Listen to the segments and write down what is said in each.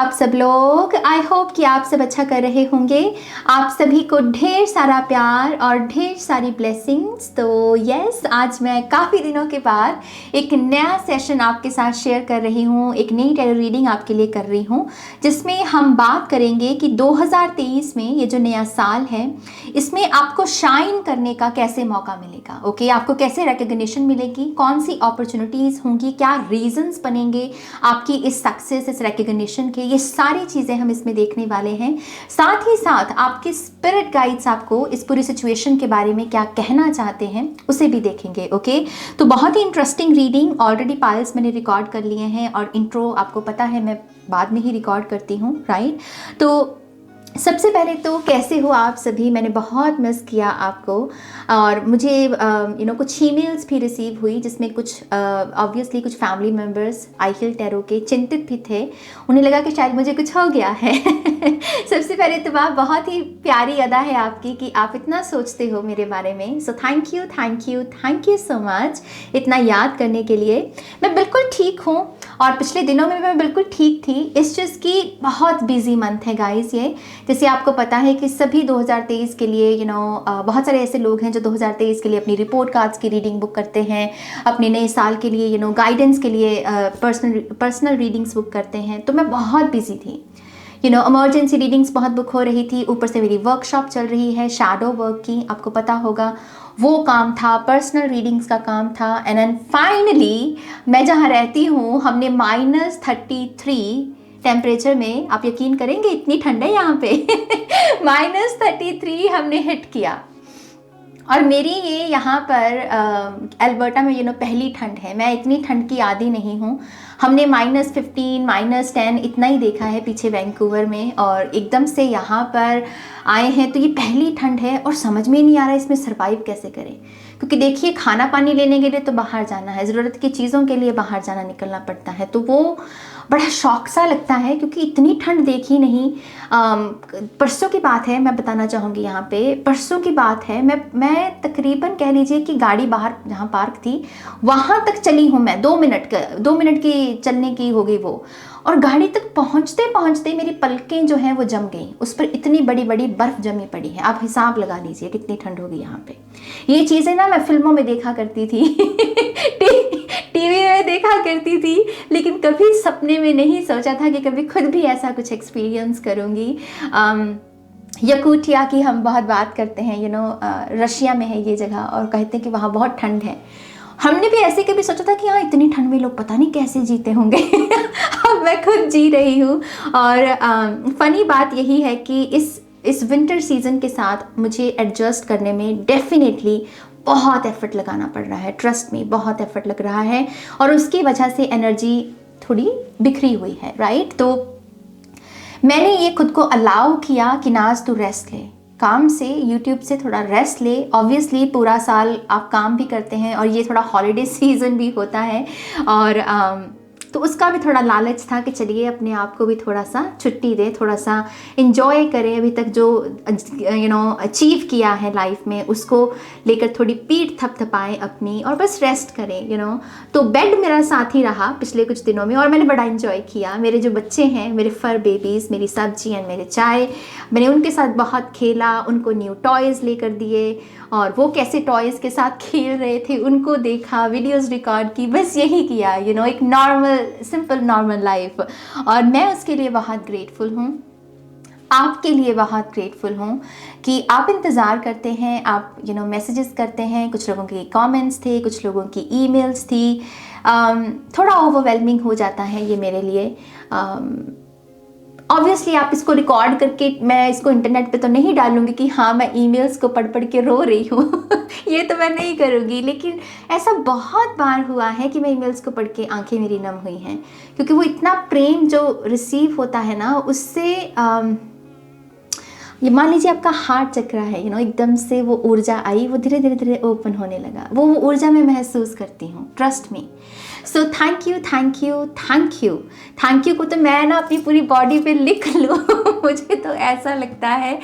आप सब लोग? आई होप कि आप सब अच्छा कर रहे होंगे। आप सभी को ढेर सारा प्यार और ढेर सारी ब्लेसिंग्स। तो यस, आज मैं काफ़ी दिनों के बाद एक नया सेशन आपके साथ शेयर कर रही हूँ, एक नई टैरो रीडिंग आपके लिए कर रही हूँ, जिसमें हम बात करेंगे कि 2023 में ये जो नया साल है, इसमें आपको शाइन करने का कैसे मौका मिलेगा। ओके, आपको कैसे रिकग्निशन मिलेगी, कौन सी अपॉर्चुनिटीज़ होंगी, क्या रीजंस बनेंगे आपकी इस सक्सेस, इस रिकग्निशन के, ये सारी चीज़ें हम इसमें देखने वाले हैं। साथ ही साथ आपके स्पिरिट गाइड्स आपको इस पूरी सिचुएशन के बारे में क्या कहना चाहते हैं उसे भी देखेंगे। ओके, तो बहुत ही इंटरेस्टिंग रीडिंग। ऑलरेडी पायल्स मैंने रिकॉर्ड कर लिए हैं और इंट्रो आपको पता है मैं बाद में ही रिकॉर्ड करती हूँ, राइट। तो सबसे पहले तो कैसे हो आप सभी? मैंने बहुत मिस किया आपको और मुझे कुछ ईमेल्स भी रिसीव हुई जिसमें कुछ ऑब्वियसली कुछ फैमिली मेम्बर्स आई हिल टैरो के चिंतित भी थे। उन्हें लगा कि शायद मुझे कुछ हो गया है। सबसे पहले तो बात बहुत ही प्यारी अदा है आपकी कि आप इतना सोचते हो मेरे बारे में। So thank you thank you thank you so much इतना याद करने के लिए। मैं बिल्कुल ठीक हूँ और पिछले दिनों में मैं बिल्कुल ठीक थी। इस चीज़ की बहुत बिजी मंथ है गाइस ये। जैसे आपको पता है कि सभी 2023 के लिए बहुत सारे ऐसे लोग हैं जो 2023 के लिए अपनी रिपोर्ट कार्ड्स की रीडिंग बुक करते हैं, अपने नए साल के लिए गाइडेंस के लिए पर्सनल रीडिंग्स बुक करते हैं। तो मैं बहुत बिजी थी, इमरजेंसी रीडिंग्स बहुत बुक हो रही थी, ऊपर से मेरी वर्कशॉप चल रही है शैडो वर्क की, आपको पता होगा, वो काम था, पर्सनल रीडिंग्स का काम था। एंड देन फाइनली मैं जहाँ रहती हूँ हमने -33 टेम्परेचर में, आप यकीन करेंगे इतनी ठंड है यहाँ पे, -33 हमने हिट किया। और मेरी ये यहाँ पर अल्बर्टा में पहली ठंड है। मैं इतनी ठंड की आदी नहीं हूँ। हमने -15 -10 इतना ही देखा है पीछे वैंकूवर में, और एकदम से यहाँ पर आए हैं तो ये पहली ठंड है और समझ में नहीं आ रहा है इसमें सर्वाइव कैसे करें। क्योंकि देखिए, खाना पानी लेने के लिए तो बाहर जाना है, ज़रूरत की चीज़ों के लिए बाहर जाना निकलना पड़ता है, तो वो बड़ा शौक सा लगता है क्योंकि इतनी ठंड देखी नहीं। परसों की बात है, मैं बताना चाहूँगी यहाँ पे, परसों की बात है, मैं तकरीबन कह लीजिए कि गाड़ी बाहर जहाँ पार्क थी वहाँ तक चली हूँ मैं, 2 मिनट की चलने की हो गई वो, और गाड़ी तक पहुँचते पहुँचते मेरी पलकें जो हैं वो जम गई, उस पर इतनी बड़ी बड़ी बर्फ़ जमी पड़ी है। आप हिसाब लगा लीजिए कितनी ठंड होगी यहाँ पे। ये चीज़ें ना मैं फिल्मों में देखा करती थी, टीवी में देखा करती थी, लेकिन कभी सपने में नहीं सोचा था कि कभी खुद भी ऐसा कुछ एक्सपीरियंस करूँगी। यकूटिया की हम बहुत बात करते हैं, रशिया में है ये जगह, और कहते हैं कि वहाँ बहुत ठंड है। हमने भी ऐसे कभी सोचा था कि हाँ इतनी ठंड में लोग पता नहीं कैसे जीते होंगे। अब मैं खुद जी रही हूँ। और फ़नी बात यही है कि इस विंटर सीज़न के साथ मुझे एडजस्ट करने में डेफिनेटली बहुत एफर्ट लगाना पड़ रहा है। ट्रस्ट में बहुत एफर्ट लग रहा है और उसकी वजह से एनर्जी थोड़ी बिखरी हुई है, राइट। तो मैंने ये खुद को अलाउ किया कि नाज तू रेस्ट ले, काम से, यूट्यूब से थोड़ा रेस्ट ले। ऑब्वियसली पूरा साल आप काम भी करते हैं और ये थोड़ा हॉलीडे सीज़न भी होता है, और तो उसका भी थोड़ा लालच था कि चलिए अपने आप को भी थोड़ा सा छुट्टी दे, थोड़ा सा इन्जॉय करें, अभी तक जो अचीव किया है लाइफ में उसको लेकर थोड़ी पीठ थपथपाएं अपनी और बस रेस्ट करें। तो बेड मेरा साथ ही रहा पिछले कुछ दिनों में और मैंने बड़ा इन्जॉय किया। मेरे जो बच्चे हैं, मेरे फर बेबीज़, मेरी सब्जी एंड मेरे चाय, मैंने उनके साथ बहुत खेला, उनको न्यू टॉयज़ लेकर दिए और वो कैसे टॉयज़ के साथ खेल रहे थे उनको देखा, वीडियोस रिकॉर्ड की, बस यही किया, एक नॉर्मल सिंपल नॉर्मल लाइफ। और मैं उसके लिए बहुत ग्रेटफुल हूँ, आपके लिए बहुत ग्रेटफुल हूँ कि आप इंतज़ार करते हैं, आप मैसेजेस करते हैं। कुछ लोगों के कमेंट्स थे, कुछ लोगों की ईमेल्स थी। थोड़ा ओवरवेलमिंग हो जाता है ये मेरे लिए। ऑब्वियसली आप इसको रिकॉर्ड करके, मैं इसको इंटरनेट पे तो नहीं डालूंगी कि हाँ मैं ईमेल्स को पढ़ पढ़ के रो रही हूँ। ये तो मैं नहीं करूँगी, लेकिन ऐसा बहुत बार हुआ है कि मैं ईमेल्स को पढ़ के आंखें मेरी नम हुई हैं, क्योंकि वो इतना प्रेम जो रिसीव होता है ना, उससे ये मान लीजिए आपका हार्ट चक्र है, एकदम से वो ऊर्जा आई, वो धीरे धीरे धीरे ओपन होने लगा, वो ऊर्जा मैं महसूस करती हूँ, trust me. So thank you thank you thank you thank you को तो मैं ना अपनी पूरी बॉडी पे लिख लूँ, मुझे तो ऐसा लगता है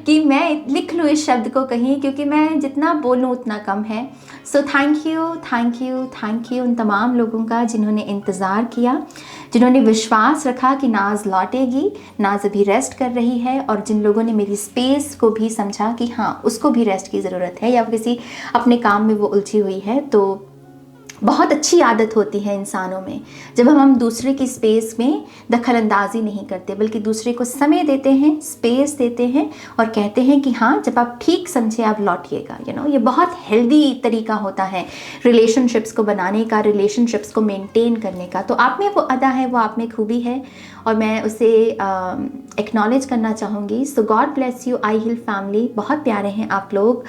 कि मैं लिख लूँ इस शब्द को कहीं, क्योंकि मैं जितना बोलूँ उतना कम है। So thank you, thank you, thank you उन तमाम लोगों का जिन्होंने इंतज़ार किया, जिन्होंने विश्वास रखा कि नाज लौटेगी, नाज अभी रेस्ट कर रही है, और जिन लोगों ने मेरी स्पेस को भी समझा कि हाँ उसको भी रेस्ट की ज़रूरत है या किसी अपने काम में वो उलझी हुई है। तो बहुत अच्छी आदत होती है इंसानों में जब हम दूसरे की स्पेस में दखल अंदाजी नहीं करते, बल्कि दूसरे को समय देते हैं, स्पेस देते हैं और कहते हैं कि हाँ जब आप ठीक समझे आप लौटिएगा। ये बहुत हेल्दी तरीका होता है रिलेशनशिप्स को बनाने का, रिलेशनशिप्स को मेंटेन करने का। तो आप में वो अदा है, वो आप में खूबी है और मैं उसे एक्नॉलेज करना चाहूँगी। सो गॉड ब्लेस यू आई हिल फैमिली, बहुत प्यारे हैं आप लोग।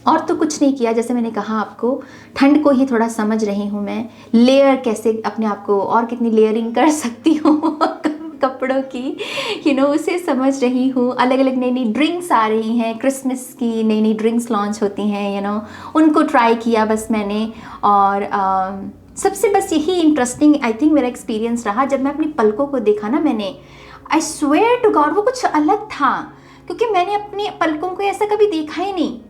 और तो कुछ नहीं किया, जैसे मैंने कहा आपको ठंड को ही थोड़ा समझ रही हूँ मैं, लेयर कैसे अपने आप को और कितनी लेयरिंग कर सकती हूँ कपड़ों की उसे समझ रही हूँ। अलग अलग नई नई ड्रिंक्स आ रही हैं, क्रिसमस की नई नई ड्रिंक्स लॉन्च होती हैं उनको ट्राई किया बस मैंने। और सबसे बस यही इंटरेस्टिंग आई थिंक मेरा एक्सपीरियंस रहा जब मैं अपनी पलकों को देखा ना, मैंने आई स्वेयर टू गॉड वो कुछ अलग था, क्योंकि मैंने अपनी पलकों को ऐसा कभी देखा ही नहीं।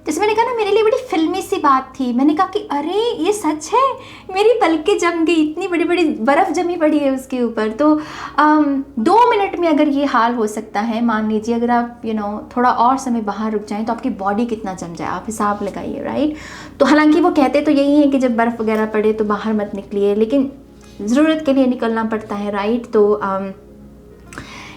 जैसे मैंने कहा ना, मेरे लिए बड़ी फिल्मी सी बात थी। मैंने कहा कि अरे ये सच है, मेरी पलकें जम गई, इतनी बड़ी बड़ी बर्फ़ जमी पड़ी है उसके ऊपर। तो 2 मिनट में अगर ये हाल हो सकता है, मान लीजिए अगर आप थोड़ा और समय बाहर रुक जाएं तो आपकी बॉडी कितना जम जाए, आप हिसाब लगाइए, राइट। तो हालांकि वो कहते तो यही है कि जब बर्फ़ वगैरह पड़े तो बाहर मत निकलिए, लेकिन ज़रूरत के लिए निकलना पड़ता है, राइट। तो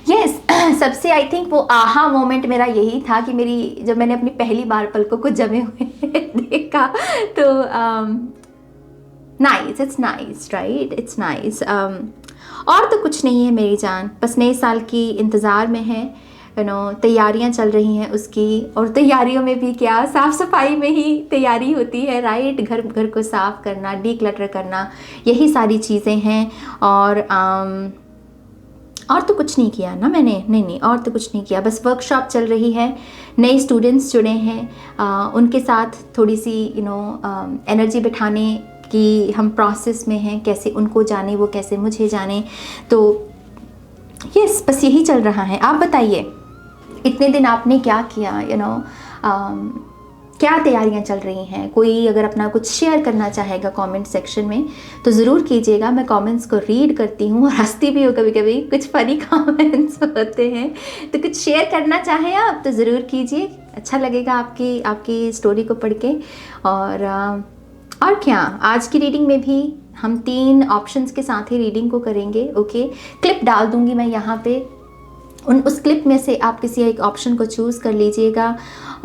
यस सबसे आई थिंक वो आहा मोमेंट मेरा यही था कि जब मैंने अपनी पहली बार पलकों को जमे हुए देखा तो nice, it's nice, right, it's nice. और तो कुछ नहीं है मेरी जान, बस नए साल की इंतज़ार में है, तैयारियां चल रही हैं उसकी। और तैयारियों में भी क्या, साफ़ सफाई में ही तैयारी होती है, राइट। घर को साफ़ करना, डीक्लटर करना, यही सारी चीज़ें हैं। और तो कुछ नहीं किया ना मैंने, नहीं और तो कुछ नहीं किया, बस वर्कशॉप चल रही है, नए स्टूडेंट्स जुड़े हैं, उनके साथ थोड़ी सी एनर्जी बिठाने की हम प्रोसेस में हैं, कैसे उनको जाने वो कैसे मुझे जाने। तो यस बस यही चल रहा है। आप बताइए इतने दिन आपने क्या किया, क्या तैयारियां चल रही हैं। कोई अगर अपना कुछ शेयर करना चाहेगा कमेंट सेक्शन में तो ज़रूर कीजिएगा, मैं कमेंट्स को रीड करती हूँ और हंसती भी हूँ कभी कभी, कुछ फनी कमेंट्स होते हैं। तो कुछ शेयर करना चाहें आप तो ज़रूर कीजिए, अच्छा लगेगा आपकी स्टोरी को पढ़ के। और क्या, आज की रीडिंग में भी हम 3 ऑप्शंस के साथ ही रीडिंग को करेंगे, ओके। क्लिप डाल दूँगी मैं यहाँ पे, उस क्लिप में से आप किसी एक ऑप्शन को चूज़ कर लीजिएगा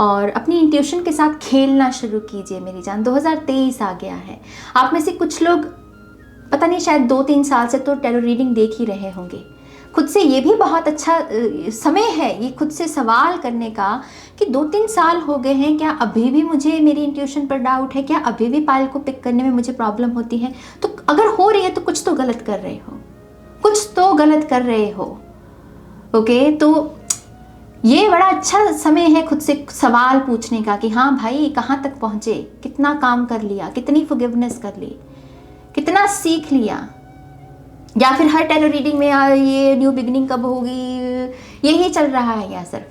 और अपनी इंट्यूशन के साथ खेलना शुरू कीजिए मेरी जान। 2023 आ गया है, आप में से कुछ लोग पता नहीं शायद 2-3 साल से तो टैरो रीडिंग देख ही रहे होंगे। खुद से ये भी बहुत अच्छा समय है ये खुद से सवाल करने का कि 2-3 साल हो गए हैं, क्या अभी भी मुझे मेरी इंट्यूशन पर डाउट है, क्या अभी भी पायल को पिक करने में मुझे प्रॉब्लम होती है। तो अगर हो रही है तो कुछ तो गलत कर रहे हो, कुछ तो गलत कर रहे हो, ओके। तो ये बड़ा अच्छा समय है खुद से सवाल पूछने का कि हाँ भाई कहाँ तक पहुँचे, कितना काम कर लिया, कितनी फॉरगिवनेस कर ली, कितना सीख लिया। या फिर हर टैरो रीडिंग में ये न्यू बिगिनिंग कब होगी यही चल रहा है या सिर्फ,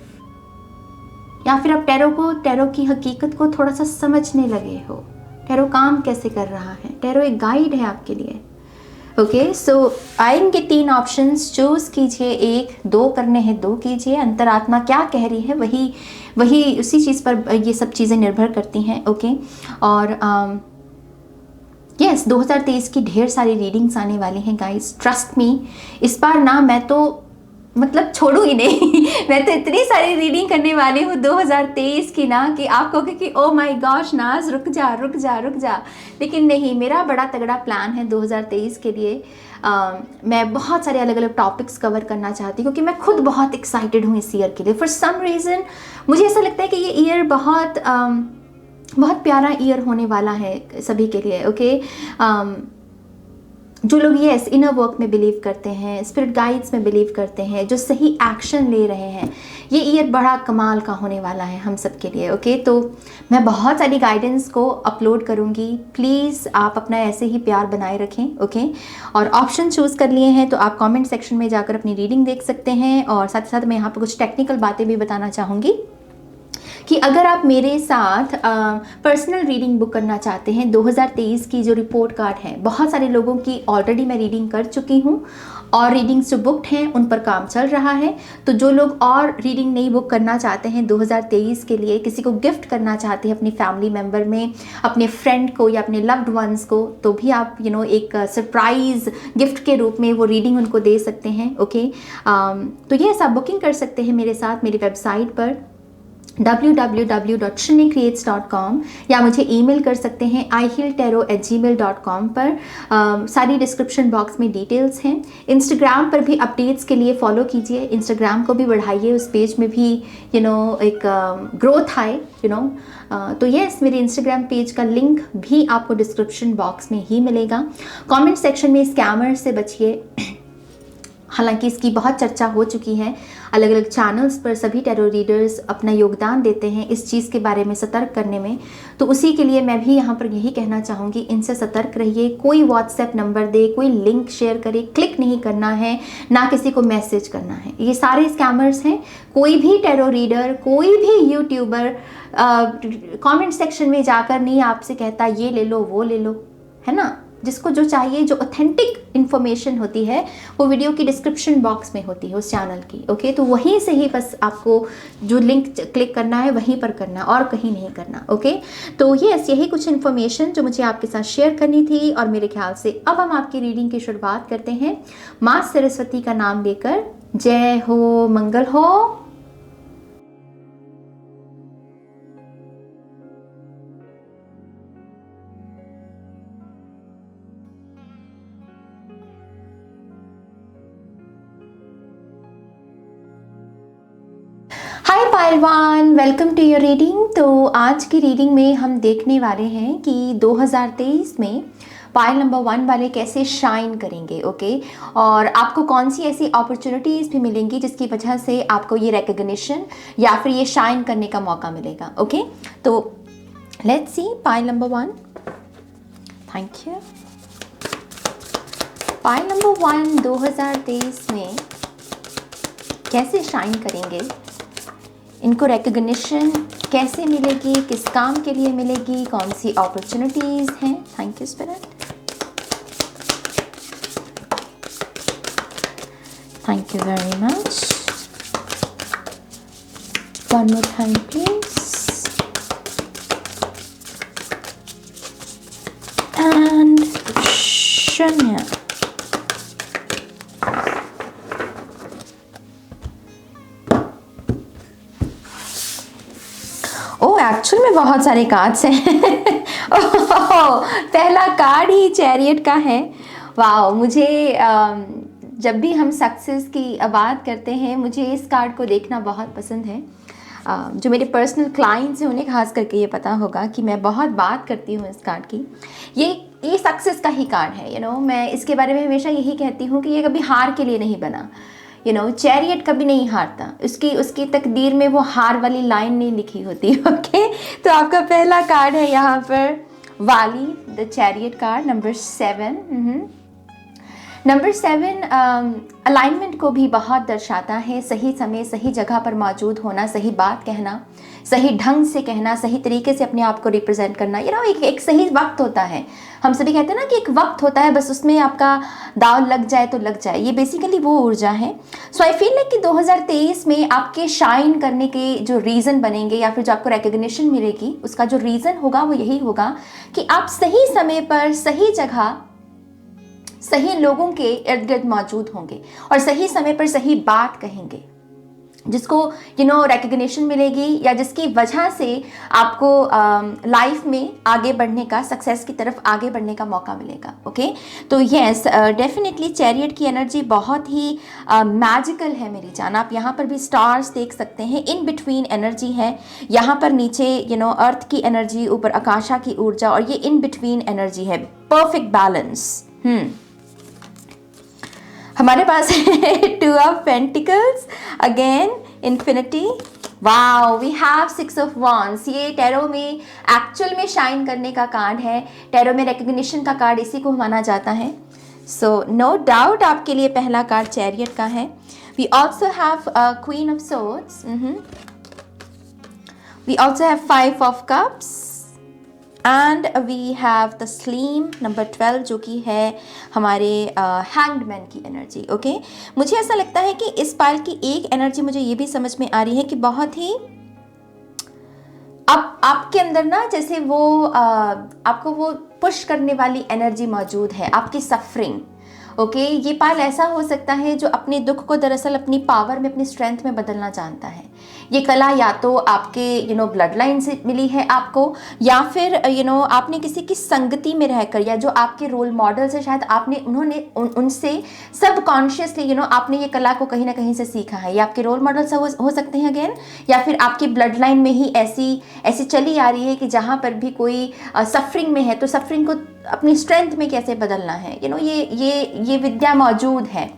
या फिर आप टैरो की हकीकत को थोड़ा सा समझने लगे हो, टैरो काम कैसे कर रहा है। टैरो एक गाइड है आपके लिए, ओके। सो आएंगे 3 ऑप्शंस, चूज़ कीजिए 1, 2 करने हैं 2 कीजिए। अंतरात्मा क्या कह रही है वही उसी चीज़ पर ये सब चीज़ें निर्भर करती हैं, ओके। और यस 2023 की ढेर सारी रीडिंग्स आने वाली हैं गाइस, ट्रस्ट मी। इस बार ना मैं तो मतलब छोड़ूंगी नहीं मैं तो इतनी सारी रीडिंग करने वाली हूँ 2023 की ना कि आप कहोगे कि ओ माय गॉश नाज रुक जा। लेकिन नहीं, मेरा बड़ा तगड़ा प्लान है 2023 के लिए। मैं बहुत सारे अलग अलग टॉपिक्स कवर करना चाहती हूँ क्योंकि मैं खुद बहुत एक्साइटेड हूँ इस ईयर के लिए। फॉर सम रीज़न मुझे ऐसा लगता है कि ये ईयर बहुत प्यारा ईयर होने वाला है सभी के लिए, ओके। जो लोग यस इनर वर्क में बिलीव करते हैं, स्पिरिट गाइड्स में बिलीव करते हैं, जो सही एक्शन ले रहे हैं, ये ईयर बड़ा कमाल का होने वाला है हम सब के लिए। ओके, तो मैं बहुत सारी गाइडेंस को अपलोड करूँगी, प्लीज़ आप अपना ऐसे ही प्यार बनाए रखें। ओके, और ऑप्शन चूज़ कर लिए हैं तो आप कमेंट सेक्शन में जाकर अपनी रीडिंग देख सकते हैं। और साथ ही साथ मैं यहाँ पर कुछ टेक्निकल बातें भी बताना चाहूँगी कि अगर आप मेरे साथ पर्सनल रीडिंग बुक करना चाहते हैं, 2023 की जो रिपोर्ट कार्ड है, बहुत सारे लोगों की ऑलरेडी मैं रीडिंग कर चुकी हूँ और रीडिंग्स जो बुकड हैं उन पर काम चल रहा है। तो जो लोग और रीडिंग नहीं बुक करना चाहते हैं 2023 के लिए, किसी को गिफ्ट करना चाहते हैं अपनी फैमिली मेम्बर में, अपने फ्रेंड को या अपने लव्ड वंस को, तो भी आप एक सरप्राइज गिफ्ट के रूप में वो रीडिंग उनको दे सकते हैं। ओके, तो ये सब बुकिंग कर सकते हैं मेरे साथ मेरी वेबसाइट पर www.shinnycreates.com या मुझे ईमेल कर सकते हैं ihealtarot@gmail.com पर। सारी डिस्क्रिप्शन बॉक्स में डिटेल्स हैं। इंस्टाग्राम पर भी अपडेट्स के लिए फॉलो कीजिए, इंस्टाग्राम को भी बढ़ाइए, उस पेज में भी एक ग्रोथ आए तो यस, मेरे इंस्टाग्राम पेज का लिंक भी आपको डिस्क्रिप्शन बॉक्स में ही मिलेगा। कमेंट सेक्शन में स्कैमर से बचिए, हालांकि इसकी बहुत चर्चा हो चुकी है, अलग अलग चैनल्स पर सभी टैरो रीडर्स अपना योगदान देते हैं इस चीज़ के बारे में सतर्क करने में। तो उसी के लिए मैं भी यहाँ पर यही कहना चाहूँगी, इनसे सतर्क रहिए। कोई व्हाट्सएप नंबर दे, कोई लिंक शेयर करे, क्लिक नहीं करना है, ना किसी को मैसेज करना है। ये सारे स्कैमर्स हैं। कोई भी टैरो रीडर, कोई भी यूट्यूबर कमेंट सेक्शन में जाकर नहीं आपसे कहता ये ले लो वो ले लो, है ना। जिसको जो चाहिए, जो ऑथेंटिक इन्फॉर्मेशन होती है वो वीडियो की डिस्क्रिप्शन बॉक्स में होती है उस चैनल की। ओके, तो वहीं से ही बस आपको जो लिंक क्लिक करना है वहीं पर करना, और कहीं नहीं करना। ओके, तो यही कुछ इन्फॉर्मेशन जो मुझे आपके साथ शेयर करनी थी। और मेरे ख्याल से अब हम आपकी रीडिंग की शुरुआत करते हैं माँ सरस्वती का नाम लेकर। जय हो, मंगल हो। हाय पायलवान, वेलकम टू योर रीडिंग। तो आज की रीडिंग में हम देखने वाले हैं कि 2023 में पायल नंबर 1 वाले कैसे शाइन करेंगे। ओके, और आपको कौन सी ऐसी अपॉर्चुनिटीज़ भी मिलेंगी जिसकी वजह से आपको ये रिकग्निशन या फिर ये शाइन करने का मौका मिलेगा। ओके, तो let's see Payal number 1। Thank you. Pile number 1 2023 में कैसे शाइन करेंगे, इनको रिकग्निशन कैसे मिलेगी, किस काम के लिए मिलेगी, कौन सी अपॉर्चुनिटीज़ हैं। Thank you spirit, thank you very much. One more time please. And शून्य। एक्चुअल में बहुत सारे कार्ड्स हैं। पहला कार्ड ही चैरियट का है। वाह, मुझे जब भी हम सक्सेस की बात करते हैं मुझे इस कार्ड को देखना बहुत पसंद है। जो मेरे पर्सनल क्लाइंट्स हैं उन्हें खास करके ये पता होगा कि मैं बहुत बात करती हूँ इस कार्ड की। ये सक्सेस का ही कार्ड है। मैं इसके बारे में हमेशा यही कहती हूँ कि ये कभी हार के लिए नहीं बना। चैरियट कभी नहीं हारता, उसकी तकदीर में वो हार वाली लाइन नहीं लिखी होती। ओके, तो आपका पहला कार्ड है यहाँ पर वाली, the chariot card number 7। Number 7 alignment को भी बहुत दर्शाता है। सही समय सही जगह पर मौजूद होना, सही बात कहना, सही ढंग से कहना, सही तरीके से अपने आप को रिप्रेजेंट करना। एक सही वक्त होता है। हम सभी कहते हैं ना कि एक वक्त होता है, बस उसमें आपका दाव लग जाए तो लग जाए। ये बेसिकली वो ऊर्जा है। सो आई फील लाइक कि 2023 में आपके शाइन करने के जो रीज़न बनेंगे या फिर जो आपको रिकग्निशन मिलेगी, उसका जो रीज़न होगा वो यही होगा कि आप सही समय पर सही जगह सही लोगों के इर्द गिर्द मौजूद होंगे और सही समय पर सही बात कहेंगे, जिसको रिकग्निशन मिलेगी या जिसकी वजह से आपको लाइफ में आगे बढ़ने का, सक्सेस की तरफ आगे बढ़ने का मौका मिलेगा। ओके, तो यस, डेफिनेटली चैरियट की एनर्जी बहुत ही मैजिकल है मेरी जान। आप यहाँ पर भी स्टार्स देख सकते हैं, इन बिटवीन एनर्जी है। यहाँ पर नीचे अर्थ की एनर्जी, ऊपर आकाशा की ऊर्जा, और ये इन बिटवीन एनर्जी है। Perfect balance. हमारे पास है two of pentacles, again infinity. Wow, we have six of wands. ये टैरो में एक्चुअल में शाइन करने का कार्ड है, टैरो में रिकग्निशन का कार्ड इसी को माना जाता है। सो नो डाउट आपके लिए पहला कार्ड चैरियट का है। We also have queen of swords, we also have five of cups and we have the slim number 12 जो कि है हमारे हैंग्ड मैन की एनर्जी। ओके, मुझे ऐसा लगता है कि इस पाइल की एक एनर्जी मुझे ये भी समझ में आ रही है कि बहुत ही अब आपके अंदर ना जैसे वो आपको वो पुश करने वाली एनर्जी मौजूद है, आपकी सफरिंग। ओके, ये पाल ऐसा हो सकता है जो अपने दुख को दरअसल अपनी पावर में, अपनी स्ट्रेंथ में बदलना जानता है। ये कला या तो आपके ब्लड लाइन से मिली है आपको, या फिर आपने किसी की संगति में रहकर, या जो आपके रोल मॉडल्स है शायद आपने उनसे सबकॉन्शियसली आपने ये कला को कहीं ना कहीं से सीखा है। ये आपके रोल मॉडल्स हो सकते हैं अगेन, या फिर आपकी ब्लड लाइन में ही ऐसी चली आ रही है कि जहाँ पर भी कोई सफरिंग में है तो सफरिंग को अपनी स्ट्रेंथ में कैसे बदलना है। ये विद्या मौजूद है।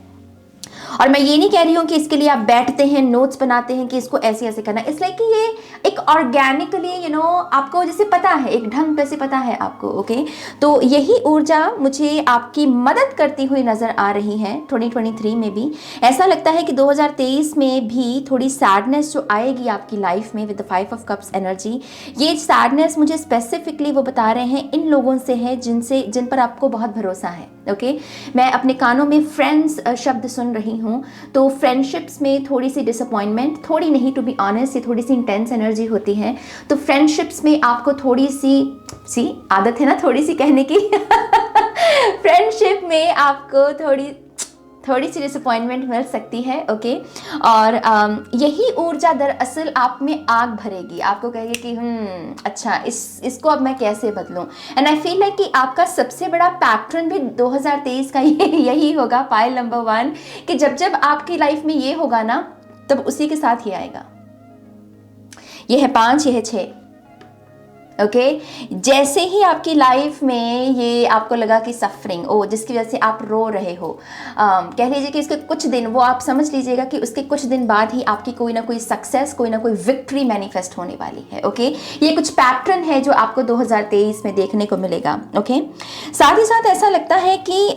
और मैं ये नहीं कह रही हूँ कि इसके लिए आप बैठते हैं, नोट्स बनाते हैं कि इसको ऐसे ऐसे करना है, इसलिए कि ये एक ऑर्गेनिकली आपको जैसे पता है, एक ढंग से पता है आपको। ओके, तो यही ऊर्जा मुझे आपकी मदद करती हुई नज़र आ रही है 2023 में भी। ऐसा लगता है कि 2023 में भी थोड़ी सैडनेस जो आएगी आपकी लाइफ में with the 5 of cups energy, ये सैडनेस मुझे स्पेसिफिकली वो बता रहे हैं इन लोगों से है जिन पर आपको बहुत भरोसा है। ओके, मैं अपने कानों में फ्रेंड्स शब्द सुन रही हूँ, तो फ्रेंडशिप्स में थोड़ी सी डिसअपॉइंटमेंट, थोड़ी नहीं टू बी ऑनेस्ट, ये थोड़ी सी इंटेंस एनर्जी होती है। तो फ्रेंडशिप्स में आपको थोड़ी सी आदत है ना थोड़ी सी कहने की फ्रेंडशिप में आपको थोड़ी सी डिसअपॉइंटमेंट मिल सकती है। ओके, और यही ऊर्जा दरअसल आप में आग भरेगी, आपको कहेगी कि अच्छा इसको अब मैं कैसे बदलूं। एंड आई फील लाइक कि आपका सबसे बड़ा पैटर्न भी 2023 का यही होगा, पाइल नंबर 1, कि जब आपकी लाइफ में ये होगा ना तब उसी के साथ ही आएगा। ये है 5, ये है 6। ओके, जैसे ही आपकी लाइफ में ये आपको लगा कि सफरिंग जिसकी वजह से आप रो रहे हो, कह लीजिए कि इसके कुछ दिन, वो आप समझ लीजिएगा कि उसके कुछ दिन बाद ही आपकी कोई ना कोई सक्सेस, कोई ना कोई विक्ट्री मैनिफेस्ट होने वाली है। ओके, ये कुछ पैटर्न है जो आपको 2023 में देखने को मिलेगा। ओके, साथ ही साथ ऐसा लगता है कि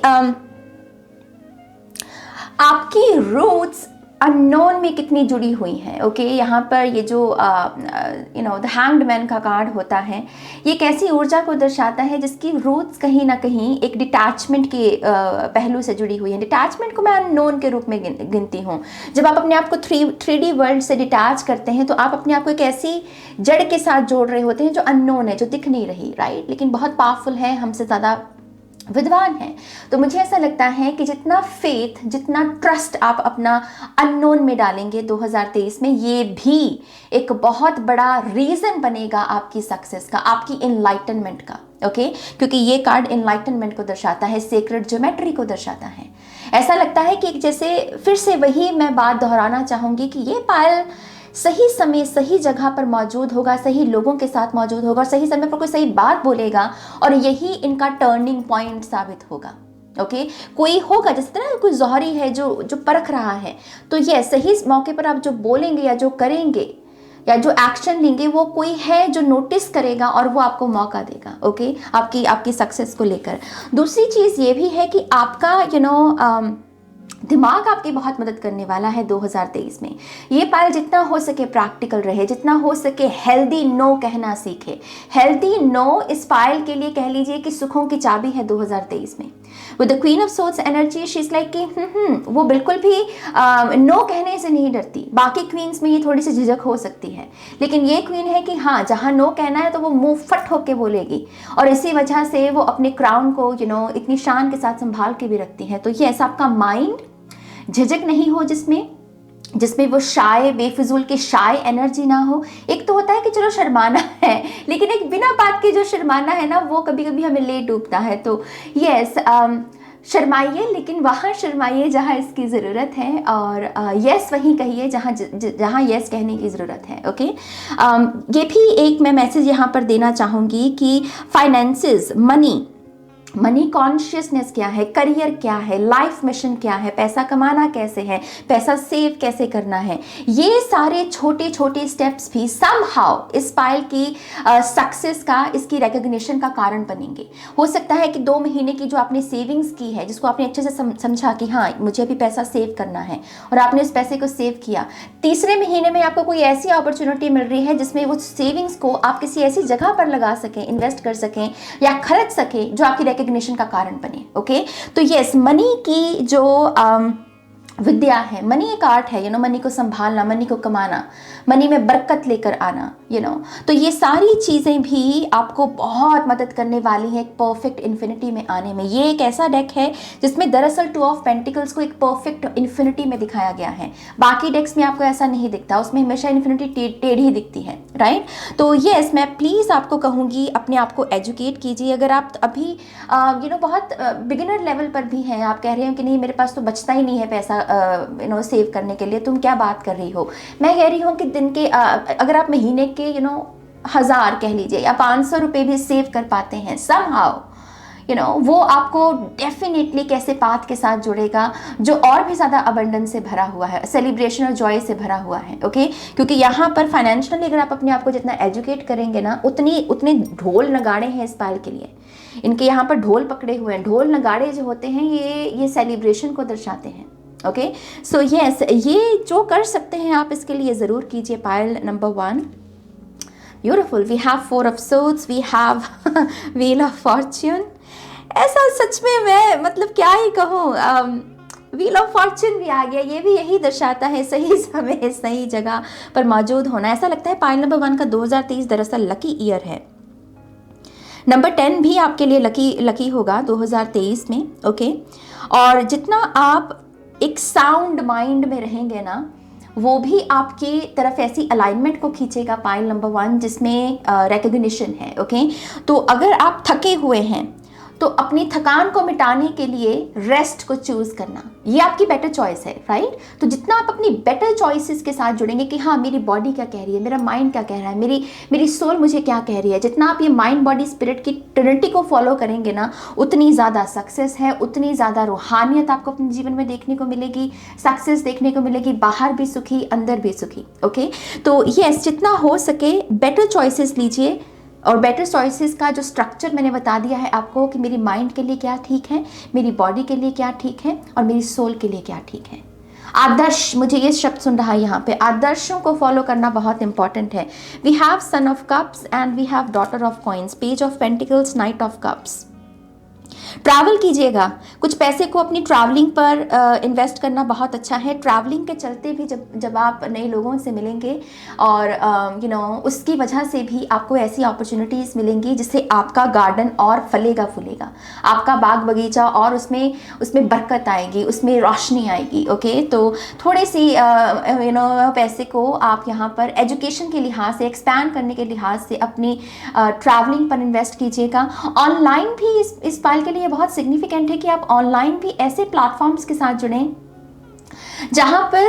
आपकी रूट्स अननोन में कितनी जुड़ी हुई हैं। ओके, यहाँ पर ये जो द हैंग्ड मैन का कार्ड होता है, ये कैसी ऊर्जा को दर्शाता है जिसकी रूट्स कहीं ना कहीं एक डिटैचमेंट के पहलू से जुड़ी हुई है। डिटैचमेंट को मैं अननोन के रूप में गिनती हूँ। जब आप अपने आप को 3D वर्ल्ड से डिटैच करते हैं तो आप अपने आप को एक ऐसी जड़ के साथ जोड़ रहे होते हैं जो अननोन है, जो दिख नहीं रही, राइट, लेकिन बहुत पावरफुल है, हमसे ज़्यादा विद्वान है। तो मुझे ऐसा लगता है कि जितना फेथ, जितना ट्रस्ट आप अपना अननोन में डालेंगे 2023 में, ये भी एक बहुत बड़ा रीज़न बनेगा आपकी सक्सेस का, आपकी इनलाइटनमेंट का। ओके, क्योंकि ये कार्ड इनलाइटनमेंट को दर्शाता है, सेक्रेड ज्योमेट्री को दर्शाता है। ऐसा लगता है कि जैसे फिर से वही मैं बात दोहराना चाहूँगी कि ये पायल सही समय सही जगह पर मौजूद होगा, सही लोगों के साथ मौजूद होगा, और सही समय पर कोई सही बात बोलेगा, और यही इनका टर्निंग पॉइंट साबित होगा। ओके, कोई होगा जैसे तरह कोई जौहरी है जो परख रहा है, तो ये सही मौके पर आप जो बोलेंगे या जो करेंगे या जो एक्शन लेंगे, वो कोई है जो नोटिस करेगा और वो आपको मौका देगा। ओके, आपकी सक्सेस को लेकर। दूसरी चीज़ ये भी है कि आपका दिमाग आपकी बहुत मदद करने वाला है 2023 में। ये पायल जितना हो सके प्रैक्टिकल रहे, जितना हो सके हेल्दी नो कहना सीखे। हेल्दी नो इस पायल के लिए कह लीजिए कि सुखों की चाबी है 2023 में। With the queen of swords energy, she is like कि वो बिल्कुल भी नो कहने से नहीं डरती। बाकी क्वींस में ये थोड़ी सी झिझक हो सकती है, लेकिन ये क्वीन है कि हाँ, जहाँ नो कहना है तो वो मुंह फट होके बोलेगी, और इसी वजह से वो अपने क्राउन को इतनी शान के साथ संभाल के भी रखती है। तो ये ऐसा आपका माइंड झिझक नहीं हो, जिसमें वो शाय, बेफिजूल की शाय एनर्जी ना हो। एक तो होता है कि चलो शर्माना है, लेकिन एक बिना बात के जो शर्माना है ना, वो कभी कभी हमें ले डूबता है। तो यस, शर्माइए, लेकिन वहाँ शर्माइए जहाँ इसकी ज़रूरत है, और यस वहीं कहिए जहाँ यस कहने की ज़रूरत है। ओके, ये भी एक मैं मैसेज यहाँ पर देना चाहूँगी कि फाइनेंसेस, मनी, मनी कॉन्शियसनेस क्या है, करियर क्या है, लाइफ मिशन क्या है, पैसा कमाना कैसे है, पैसा सेव कैसे करना है, ये सारे छोटे छोटे स्टेप्स भी समहाउ इस पायल की सक्सेस का, इसकी रिकग्निशन का कारण बनेंगे। हो सकता है कि 2 महीने की जो आपने सेविंग्स की है, जिसको आपने अच्छे से समझा कि हाँ मुझे भी पैसा सेव करना है, और आपने उस पैसे को सेव किया, तीसरे महीने में आपको कोई ऐसी अपॉर्चुनिटी मिल रही है जिसमें वो सेविंग्स को आप किसी ऐसी जगह पर लगा सकें, इन्वेस्ट कर सकें या खर्च सकें जो आपकी रिकग्निशन का कारण बने। ओके, तो यस, मनी की जो विद्या है, मनी एक आर्ट है, मनी को संभालना, मनी को कमाना, मनी में बरकत लेकर आना, तो ये सारी चीज़ें भी आपको बहुत मदद करने वाली हैं एक परफेक्ट इन्फिनिटी में आने में। ये एक ऐसा डेक है जिसमें दरअसल 2 ऑफ पेंटिकल्स को एक परफेक्ट इन्फिनिटी में दिखाया गया है। बाकी डेक्स में आपको ऐसा नहीं दिखता, उसमें हमेशा इन्फिनिटी टेढ़ी दिखती है, राइट। तो येस, मैं प्लीज़ आपको कहूँगी अपने आप को एजुकेट कीजिए। अगर आप अभी बहुत बिगिनर लेवल पर भी हैं, आप कह रहे हो कि नहीं मेरे पास तो बचता ही नहीं है पैसा सेव करने के लिए, तुम क्या बात कर रही हो। मैं कह रही हूँ कि दिन के अगर आप महीने के 1000 कह लीजिए या 500 रुपये भी सेव कर पाते हैं समहाउ, वो आपको डेफिनेटली कैसे पाथ के साथ जुड़ेगा जो और भी ज़्यादा अबंडेंस से भरा हुआ है, सेलिब्रेशन और जॉय से भरा हुआ है। ओके, क्योंकि यहाँ पर फाइनेंशियली अगर आप अपने आप को जितना एजुकेट करेंगे ना, उतने ढोल नगाड़े हैं इस पायल के लिए। इनके यहाँ पर ढोल पकड़े हुए हैं। ढोल नगाड़े जो होते हैं ये सेलिब्रेशन को दर्शाते हैं। ओके, सो यस, ये जो कर सकते हैं आप इसके लिए ज़रूर कीजिए। Pile number 1, beautiful. We have 4 of swords, we have wheel of fortune. ऐसा सच में मैं मतलब क्या ही कहूँ, व्हील ऑफ फॉर्च्यून भी आ गया। ये भी यही दर्शाता है सही समय सही जगह पर मौजूद होना। ऐसा लगता है पायल नंबर 1 का 2023 दरअसल लकी ईयर है। नंबर 10 भी आपके लिए लकी होगा 2023 में। ओके, और जितना आप एक साउंड माइंड में रहेंगे ना, वो भी आपकी तरफ ऐसी अलाइनमेंट को खींचेगा पायल नंबर 1 जिसमें रिकग्निशन है। ओके, तो अगर आप थके हुए हैं तो अपनी थकान को मिटाने के लिए रेस्ट को चूज करना, ये आपकी बेटर चॉइस है, राइट। तो जितना आप अपनी बेटर चॉइसेस के साथ जुड़ेंगे कि हाँ मेरी बॉडी क्या कह रही है, मेरा माइंड क्या कह रहा है, मेरी सोल मुझे क्या कह रही है, जितना आप ये माइंड बॉडी स्पिरिट की ट्रिनिटी को फॉलो करेंगे ना, उतनी ज़्यादा सक्सेस है, उतनी ज़्यादा रूहानियत आपको अपने जीवन में देखने को मिलेगी, सक्सेस देखने को मिलेगी, बाहर भी सुखी अंदर भी सुखी। ओके, तो यस, जितना हो सके बेटर चॉइसेस लीजिए। और बेटर चॉइसेस का जो स्ट्रक्चर मैंने बता दिया है आपको कि मेरी माइंड के लिए क्या ठीक है, मेरी बॉडी के लिए क्या ठीक है और मेरी सोल के लिए क्या ठीक है। आदर्श, मुझे ये शब्द सुन रहा है यहाँ पे, आदर्शों को फॉलो करना बहुत इंपॉर्टेंट है। We have sun of cups and we have daughter of coins, page of pentacles, knight of cups. Travel कीजिएगा, कुछ पैसे को अपनी ट्रैवलिंग पर इन्वेस्ट करना बहुत अच्छा है। ट्रैवलिंग के चलते भी जब आप नए लोगों से मिलेंगे और उसकी वजह से भी आपको ऐसी अपॉर्चुनिटीज़ मिलेंगी जिससे आपका गार्डन और फलेगा फूलेगा, आपका बाग बगीचा और उसमें बरकत आएगी, उसमें रोशनी आएगी। ओके, तो थोड़ी सी पैसे को आप यहाँ पर एजुकेशन के लिहाज से, एक्सपैंड करने के लिहाज से अपनी ट्रैवलिंग पर इन्वेस्ट कीजिएगा। ऑनलाइन भी इस पाल के लिए बहुत सिग्निफिकेंट है कि आप ऑनलाइन भी ऐसे प्लेटफॉर्म्स के साथ जुड़ें जहां पर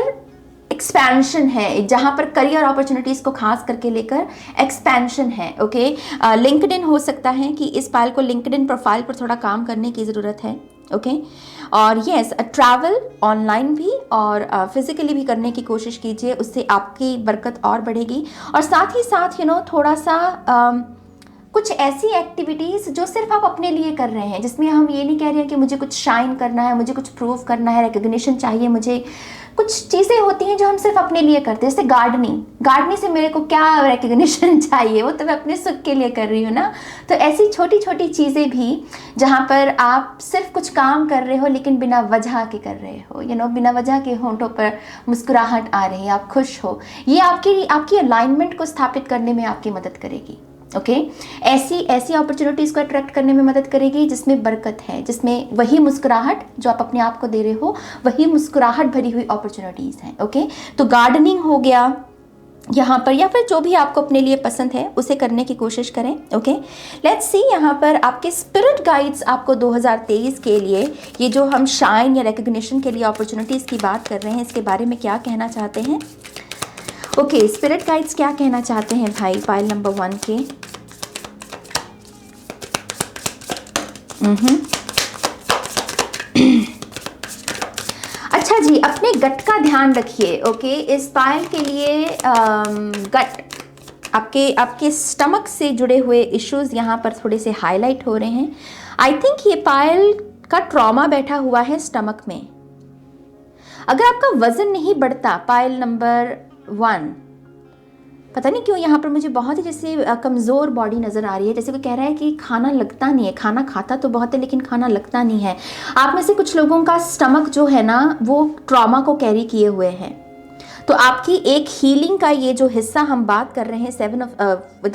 एक्सपेंशन है, जहां पर करियर अपॉर्चुनिटीज को खास करके लेकर एक्सपेंशन है। ओके, लिंक्डइन हो सकता है कि इस पाल को लिंक्डइन प्रोफाइल पर थोड़ा काम करने की ज़रूरत है। ओके, और यस, ट्रैवल ऑनलाइन भी और फिजिकली भी करने की कोशिश कीजिए, उससे आपकी बरकत और बढ़ेगी। और साथ ही साथ थोड़ा सा कुछ ऐसी एक्टिविटीज़ जो सिर्फ आप अपने लिए कर रहे हैं, जिसमें हम ये नहीं कह रहे हैं कि मुझे कुछ शाइन करना है, मुझे कुछ प्रूव करना है, रिकग्निशन चाहिए मुझे। कुछ चीज़ें होती हैं जो हम सिर्फ अपने लिए करते हैं, जैसे गार्डनिंग से मेरे को क्या रिकग्निशन चाहिए, वो तो मैं अपने सुख के लिए कर रही हूँ ना। तो ऐसी छोटी छोटी चीज़ें भी जहाँ पर आप सिर्फ कुछ काम कर रहे हो लेकिन बिना वजह के कर रहे हो, बिना वजह के होंठों पर मुस्कुराहट आ रही है, आप खुश हो, ये आपकी अलाइनमेंट को स्थापित करने में आपकी मदद करेगी। ओके, ऐसी अपॉर्चुनिटीज़ को अट्रैक्ट करने में मदद करेगी जिसमें बरकत है, जिसमें वही मुस्कुराहट जो आप अपने आप को दे रहे हो, वही मुस्कुराहट भरी हुई अपॉर्चुनिटीज़ हैं। ओके, तो गार्डनिंग हो गया यहाँ पर, या फिर जो भी आपको अपने लिए पसंद है उसे करने की कोशिश करें। ओके, लेट्स सी यहाँ पर आपके स्पिरिट गाइड्स आपको 2023 के लिए, ये जो हम शाइन या रिकग्निशन के लिए अपॉर्चुनिटीज़ की बात कर रहे हैं, इसके बारे में क्या कहना चाहते हैं। ओके, स्पिरिट गाइड्स क्या कहना चाहते हैं भाई पाइल नंबर 1 के। अच्छा जी, अपने गट का ध्यान रखिए। ओके, इस पायल के लिए गट, आपके स्टमक से जुड़े हुए इश्यूज यहाँ पर थोड़े से हाईलाइट हो रहे हैं। आई थिंक ये पायल का ट्रॉमा बैठा हुआ है स्टमक में। अगर आपका वजन नहीं बढ़ता, पायल नंबर 1, पता नहीं क्यों यहाँ पर मुझे बहुत ही जैसे कमज़ोर बॉडी नज़र आ रही है, जैसे कोई कह रहा है कि खाना लगता नहीं है, खाना खाता तो बहुत है लेकिन खाना लगता नहीं है। आप में से कुछ लोगों का स्टमक जो है ना वो ट्रॉमा को कैरी किए हुए हैं। तो आपकी एक हीलिंग का ये जो हिस्सा हम बात कर रहे हैं,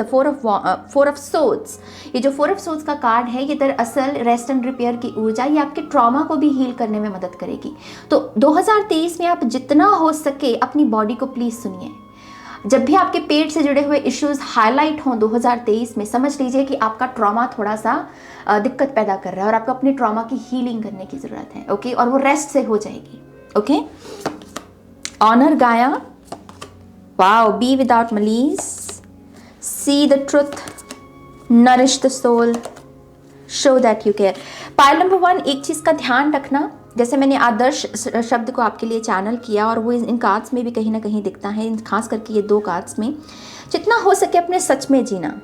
फोर ऑफ सोर्ड्स, ये जो 4 ऑफ सोर्ड्स का कार्ड है, ये दरअसल रेस्ट एंड रिपेयर की ऊर्जा, ये आपके ट्रॉमा को भी हील करने में मदद करेगी। तो 2023 में आप जितना हो सके अपनी बॉडी को प्लीज़ सुनिए। जब भी आपके पेट से जुड़े हुए इश्यूज हाईलाइट हों 2023 में, समझ लीजिए कि आपका ट्रॉमा थोड़ा सा दिक्कत पैदा कर रहा है और आपको अपने ट्रॉमा की हीलिंग करने की ज़रूरत है। ओके, और वो रेस्ट से हो जाएगी। Okay, honour Gaia, wow, be without malice, see the truth, nourish the soul, show that you care. Pile number 1, एक चीज़ का ध्यान रखना, जैसे मैंने आदर्श शब्द को आपके लिए चैनल किया और वो इन कार्ड्स में भी कहीं ना कहीं दिखता है, खास करके ये 2 कार्ड्स में, जितना हो सके अपने सच में जीना।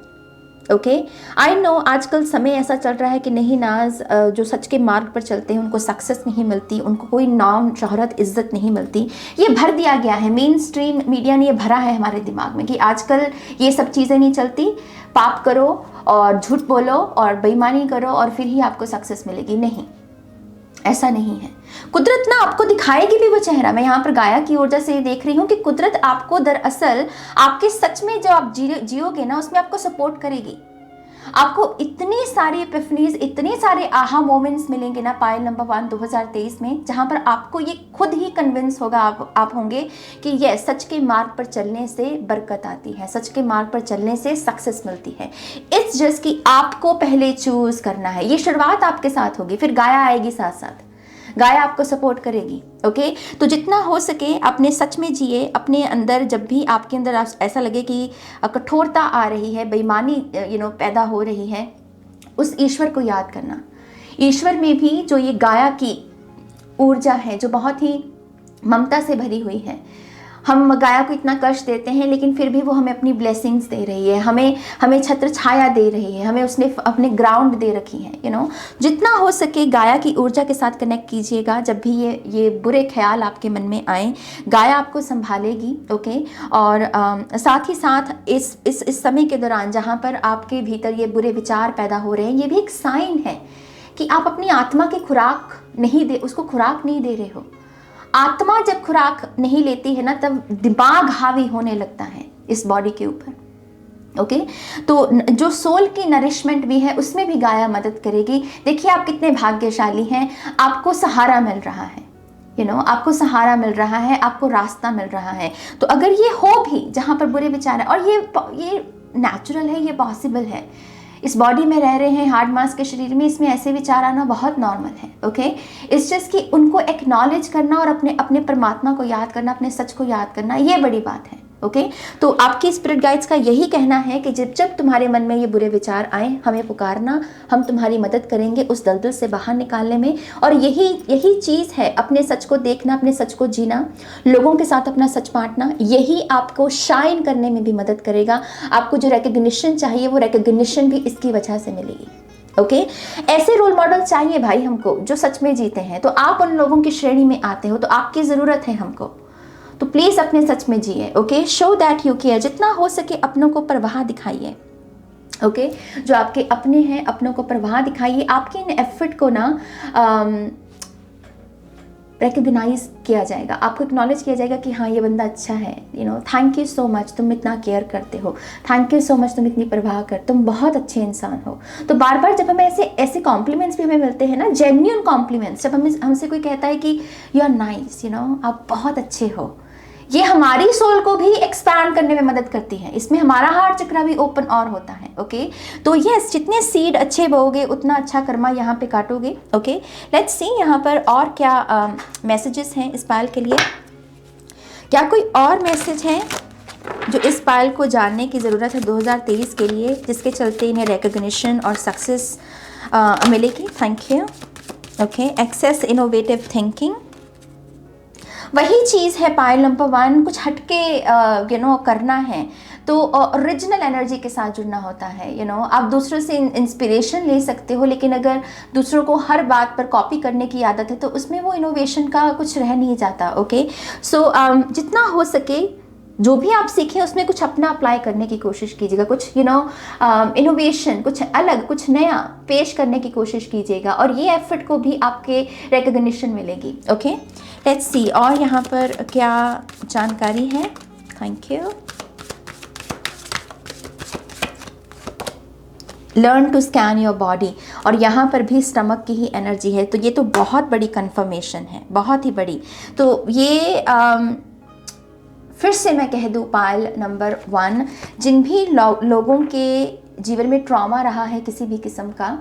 ओके, आई नो आजकल समय ऐसा चल रहा है कि नहीं नाज, जो सच के मार्ग पर चलते हैं उनको सक्सेस नहीं मिलती, उनको कोई नाम, शोहरत, इज्जत नहीं मिलती। ये भर दिया गया है, मेन स्ट्रीम मीडिया ने ये भरा है हमारे दिमाग में कि आजकल ये सब चीज़ें नहीं चलती, पाप करो और झूठ बोलो और बेईमानी करो और फिर ही आपको सक्सेस मिलेगी। नहीं, ऐसा नहीं है। कुदरत ना आपको दिखाएगी भी वो चेहरा। मैं यहाँ पर गाया की ऊर्जा से देख रही हूँ कि कुदरत आपको दरअसल आपके सच में जो आप जियोगे ना उसमें आपको सपोर्ट करेगी। आपको इतनी सारी एपिफनीज, इतने सारे आहा मोमेंट्स मिलेंगे ना पायल नंबर 1 2023 में, जहाँ पर आपको ये खुद ही कन्विंस होगा, आप होंगे कि ये सच के मार्ग पर चलने से बरकत आती है, सच के मार्ग पर चलने से सक्सेस मिलती है। इट्स जस्ट कि आपको पहले चूज करना है। ये शुरुआत आपके साथ होगी, फिर गाया आएगी साथ साथ, गाया आपको सपोर्ट करेगी। ओके, तो जितना हो सके अपने सच में जिए। अपने अंदर जब भी आपके अंदर ऐसा लगे कि कठोरता आ रही है, बेईमानी पैदा हो रही है, उस ईश्वर को याद करना। ईश्वर में भी जो ये गाया की ऊर्जा है जो बहुत ही ममता से भरी हुई है। हम गाया को इतना कष्ट देते हैं लेकिन फिर भी वो हमें अपनी ब्लेसिंग्स दे रही है, हमें छत्र छाया दे रही है, हमें उसने अपने ग्राउंड दे रखी है। जितना हो सके गाया की ऊर्जा के साथ कनेक्ट कीजिएगा। जब भी ये बुरे ख्याल आपके मन में आए, गाया आपको संभालेगी। ओके, और साथ ही साथ इस समय के दौरान जहाँ पर आपके भीतर ये बुरे विचार पैदा हो रहे हैं, ये भी एक साइन है कि आप अपनी आत्मा की उसको खुराक नहीं दे रहे हो। आत्मा जब खुराक नहीं लेती है ना, तब दिमाग हावी होने लगता है इस बॉडी के ऊपर। ओके, तो जो सोल की नरिशमेंट भी है उसमें भी गाया मदद करेगी। देखिए आप कितने भाग्यशाली हैं, आपको सहारा मिल रहा है, आपको सहारा मिल रहा है, आपको रास्ता मिल रहा है। तो अगर ये हो भी जहाँ पर बुरे विचार है, और ये नेचुरल है, ये पॉसिबल है, इस बॉडी में रह रहे हैं, हार्ड मास के शरीर में, इसमें ऐसे विचार आना बहुत नॉर्मल है। ओके, इट्स जस्ट कि उनको एक्नॉलेज करना और अपने परमात्मा को याद करना, अपने सच को याद करना, ये बड़ी बात है। ओके, तो आपकी स्पिरिट गाइड्स का यही कहना है कि जब तुम्हारे मन में ये बुरे विचार आए, हमें पुकारना, हम तुम्हारी मदद करेंगे उस दलदल से बाहर निकालने में। और यही चीज़ है, अपने सच को देखना, अपने सच को जीना, लोगों के साथ अपना सच बांटना, यही आपको शाइन करने में भी मदद करेगा। आपको जो रिकग्निशन चाहिए वो रिकग्निशन भी इसकी वजह से मिलेगी। ओके, ऐसे रोल मॉडल चाहिए भाई हमको जो सच में जीते हैं। तो आप उन लोगों की श्रेणी में आते हो, तो आपकी ज़रूरत है हमको, तो प्लीज़ अपने सच में जिए। Okay, show that you care. जितना हो सके अपनों को परवाह दिखाइए। ओके, जो आपके अपने हैं अपनों को परवाह दिखाइए। आपके इन एफर्ट को ना रिकग्नाइज किया जाएगा, आपको एक्नॉलेज किया जाएगा कि हाँ ये बंदा अच्छा है। थैंक यू सो मच, तुम इतना केयर करते हो, थैंक यू सो मच, तुम इतनी परवाह कर, तुम बहुत अच्छे इंसान हो। तो बार बार जब हमें ऐसे कॉम्प्लीमेंट्स भी हमें मिलते हैं ना, जेन्युइन कॉम्प्लीमेंट्स, जब हमसे कोई कहता है कि यू आर नाइस, आप बहुत अच्छे हो, ये हमारी सोल को भी एक्सपैंड करने में मदद करती है। इसमें हमारा हार्ट चक्र भी ओपन और होता है। ओके, तो यस, जितने सीड अच्छे बोओगे उतना अच्छा कर्मा यहाँ पे काटोगे। ओके, लेट्स सी यहाँ पर और क्या मैसेजेस हैं इस पायल के लिए। क्या कोई और मैसेज है जो इस पायल को जानने की ज़रूरत है 2023 के लिए, जिसके चलते इन्हें रिकग्निशन और सक्सेस मिलेगी। Thank you. Okay, access innovative thinking, वही चीज़ है पायल नंबर 1, कुछ हटके करना है तो ओरिजिनल एनर्जी के साथ जुड़ना होता है। आप दूसरों से इंस्पिरेशन ले सकते हो, लेकिन अगर दूसरों को हर बात पर कॉपी करने की आदत है तो उसमें वो इनोवेशन का कुछ रह नहीं जाता। ओके, सो जितना हो सके जो भी आप सीखें उसमें कुछ अपना अप्लाई करने की कोशिश कीजिएगा, कुछ इनोवेशन, कुछ अलग, कुछ नया पेश करने की कोशिश कीजिएगा, और ये एफर्ट को भी आपके रिकग्निशन मिलेगी। ओके, लेट्स सी और यहाँ पर क्या जानकारी है। Thank you. Learn to scan your body, और यहाँ पर भी स्टमक की ही एनर्जी है, तो ये तो बहुत बड़ी कंफर्मेशन है, बहुत ही बड़ी। तो ये फिर से मैं कह दूँ पायल नंबर 1, जिन भी लोगों के जीवन में ट्रॉमा रहा है, किसी भी किस्म का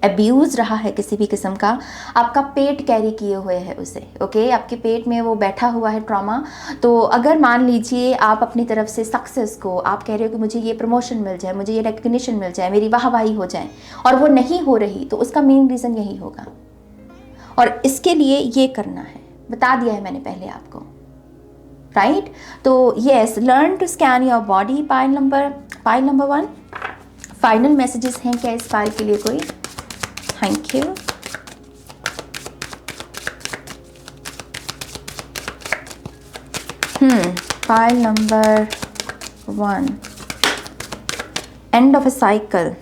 अब्यूज़ रहा है, किसी भी किस्म का, आपका पेट कैरी किए हुए है उसे। ओके, आपके पेट में वो बैठा हुआ है ट्रॉमा। तो अगर मान लीजिए आप अपनी तरफ से सक्सेस को, आप कह रहे हो कि मुझे ये प्रमोशन मिल जाए, मुझे ये रिकग्निशन मिल जाए, मेरी वाहवाही हो जाए, और वो नहीं हो रही, तो उसका मेन रीज़न यही होगा, और इसके लिए ये करना है, बता दिया है मैंने पहले आपको, राइट। तो yes, learn to scan your body, pile number 1। Final messages हैं क्या इस पायल के लिए कोई? Thank you. Pile number 1, end of a cycle.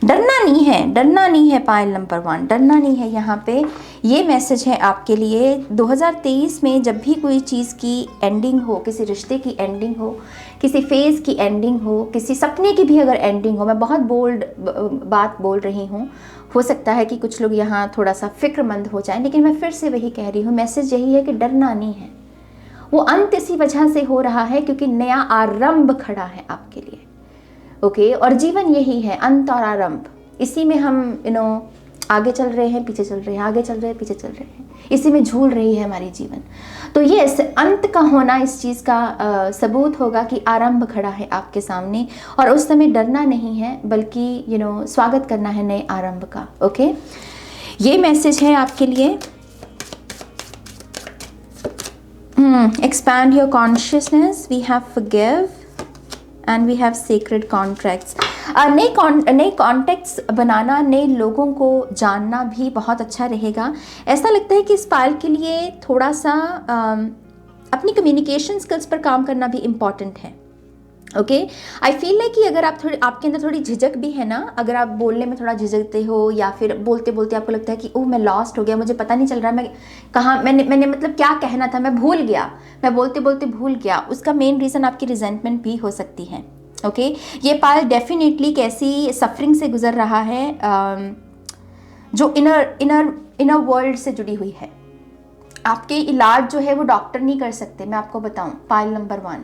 डरना नहीं है पायल नंबर 1, डरना नहीं है। यहाँ पे ये मैसेज है आपके लिए, 2023 में जब भी कोई चीज़ की एंडिंग हो, किसी रिश्ते की एंडिंग हो, किसी फेज़ की एंडिंग हो, किसी सपने की भी अगर एंडिंग हो, मैं बहुत बोल्ड बात बोल रही हूँ, हो सकता है कि कुछ लोग यहाँ थोड़ा सा फिक्रमंद हो जाएं, लेकिन मैं फिर से वही कह रही हूँ, मैसेज यही है कि डरना नहीं है। वो अंत इसी वजह से हो रहा है क्योंकि नया आरंभ खड़ा है आपके लिए। ओके, और जीवन यही है, अंत और आरंभ, इसी में हम आगे चल रहे हैं, पीछे चल रहे हैं, आगे चल रहे हैं, पीछे चल रहे हैं, इसी में झूल रही है हमारी जीवन। तो ये अंत का होना इस चीज़ का सबूत होगा कि आरंभ खड़ा है आपके सामने, और उस समय डरना नहीं है, बल्कि स्वागत करना है नए आरंभ का। ओके, ये मैसेज है आपके लिए। Expand your consciousness, we have forgive and we have sacred contracts. नए कॉन्टेक्ट्स बनाना, नए लोगों को जानना भी बहुत अच्छा रहेगा। ऐसा लगता है कि इस पायल के लिए थोड़ा सा अपनी कम्युनिकेशन स्किल्स पर काम करना भी इम्पॉर्टेंट है। ओके, आई फील लाइक कि अगर आपके अंदर थोड़ी झिझक भी है ना, अगर आप बोलने में थोड़ा झिझकते हो, या फिर बोलते बोलते आपको लगता है कि ओह मैं लॉस्ट हो गया, मुझे पता नहीं चल रहा मैं कहाँ, मैंने मतलब क्या कहना था, मैं भूल गया, मैं बोलते बोलते भूल गया, उसका मेन रीज़न आपकी रिजेंटमेंट भी हो सकती है। ओके, ये पायल डेफिनेटली कैसी सफरिंग से गुजर रहा है, जो इनर वर्ल्ड से जुड़ी हुई है। आपके इलाज जो है वो डॉक्टर नहीं कर सकते, मैं आपको बताऊं। पायल नंबर 1,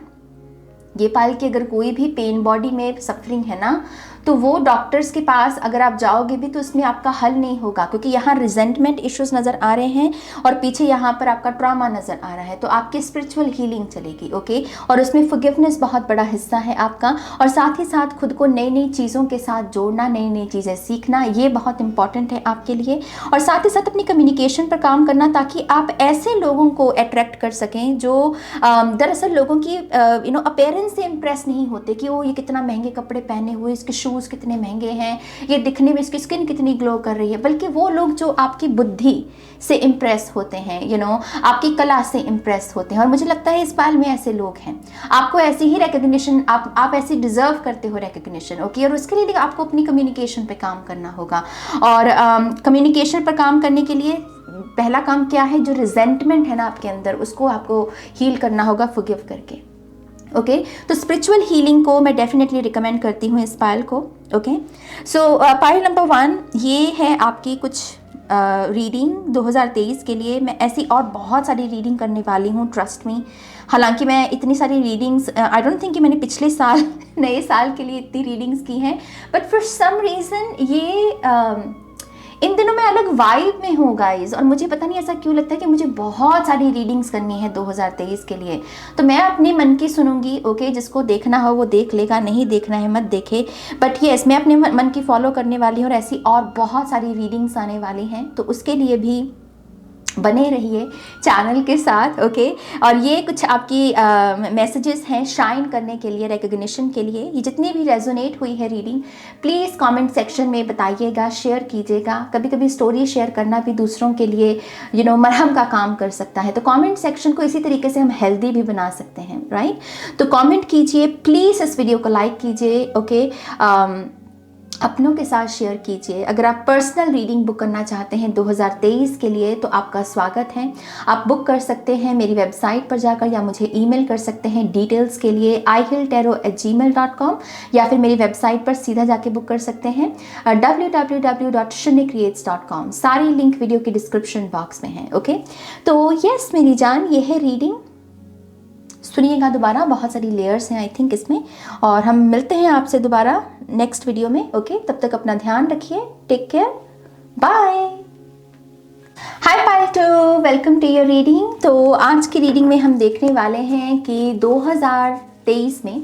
ये पायल की अगर कोई भी पेन, बॉडी में सफरिंग है ना, तो वो डॉक्टर्स के पास अगर आप जाओगे भी तो उसमें आपका हल नहीं होगा, क्योंकि यहाँ रिजेंटमेंट इश्यूज नज़र आ रहे हैं और पीछे यहाँ पर आपका ट्रॉमा नज़र आ रहा है। तो आपकी स्पिरिचुअल हीलिंग चलेगी। ओके, और उसमें फॉरगिवनेस बहुत बड़ा हिस्सा है आपका, और साथ ही साथ खुद को नई नई चीज़ों के साथ जोड़ना, नई नई चीज़ें सीखना, ये बहुत इंपॉर्टेंट है आपके लिए। और साथ ही साथ अपनी कम्युनिकेशन पर काम करना, ताकि आप ऐसे लोगों को अट्रैक्ट कर सकें जो दरअसल लोगों की अपीयरेंस से इम्प्रेस नहीं होते कि वो ये कितना महंगे कपड़े पहने हुए, इसके शूज़ कितने महंगे हैं, ये दिखने में इसकी स्किन कितनी ग्लो कर रही है, बल्कि वो लोग जो आपकी बुद्धि से इम्प्रेस होते हैं, आपकी कला से इम्प्रेस होते हैं। और मुझे लगता है इस पायल में ऐसे लोग हैं। आपको ऐसी ही रिकग्निशन, आप ऐसी डिजर्व करते हो रिकग्निशन। ओके, और उसके लिए आपको अपनी कम्युनिकेशन पे काम करना होगा। और कम्युनिकेशन पर काम करने के लिए पहला काम क्या है, जो रिजेंटमेंट है ना आपके अंदर, उसको आपको हील करना होगा फॉरगिव करके। ओके, तो स्पिरिचुअल हीलिंग को मैं डेफिनेटली रिकमेंड करती हूँ इस पायल को। ओके, सो पायल नंबर 1 ये है आपकी कुछ रीडिंग 2023 के लिए। मैं ऐसी और बहुत सारी रीडिंग करने वाली हूँ, ट्रस्ट मी। हालांकि मैं इतनी सारी रीडिंग्स आई डोंट थिंक कि मैंने पिछले साल नए साल के लिए इतनी रीडिंग्स की हैं, बट फॉर सम रीज़न ये इन दिनों मैं अलग वाइब में हूँ गाइज, और मुझे पता नहीं ऐसा क्यों लगता है कि मुझे बहुत सारी रीडिंग्स करनी है 2023 के लिए। तो मैं अपने मन की सुनूंगी, ओके, जिसको देखना हो वो देख लेगा, नहीं देखना है मत देखे। बट येस, मैं अपने मन की फॉलो करने वाली हूँ, और ऐसी और बहुत सारी रीडिंग्स आने वाली हैं, तो उसके लिए भी बने रहिए चैनल के साथ, ओके। और ये कुछ आपकी मैसेजेस हैं शाइन करने के लिए, रिकग्निशन के लिए। ये जितनी भी रेजोनेट हुई है रीडिंग, प्लीज़ कमेंट सेक्शन में बताइएगा, शेयर कीजिएगा। कभी कभी स्टोरी शेयर करना भी दूसरों के लिए मरहम का काम कर सकता है। तो कमेंट सेक्शन को इसी तरीके से हम हेल्दी भी बना सकते हैं, राइट। तो कमेंट कीजिए प्लीज़, इस वीडियो को लाइक कीजिए, ओके, अपनों के साथ शेयर कीजिए। अगर आप पर्सनल रीडिंग बुक करना चाहते हैं 2023 के लिए तो आपका स्वागत है। आप बुक कर सकते हैं मेरी वेबसाइट पर जाकर, या मुझे ईमेल कर सकते हैं डिटेल्स के लिए ihilltarot@gmail.com, या फिर मेरी वेबसाइट पर सीधा जाके बुक कर सकते हैं www.shunycreates.com। सारी लिंक वीडियो के डिस्क्रिप्शन बॉक्स में है, ओके। तो यस मेरी जान, ये है रीडिंग, सुनिएगा दोबारा, बहुत सारी लेयर्स हैं आई थिंक इसमें। और हम मिलते हैं आपसे दोबारा नेक्स्ट वीडियो में, ओके। तब तक अपना ध्यान रखिए, टेक केयर, बाय। हाय पाइटो, वेलकम टू योर रीडिंग। तो आज की रीडिंग में हम देखने वाले हैं कि 2023 में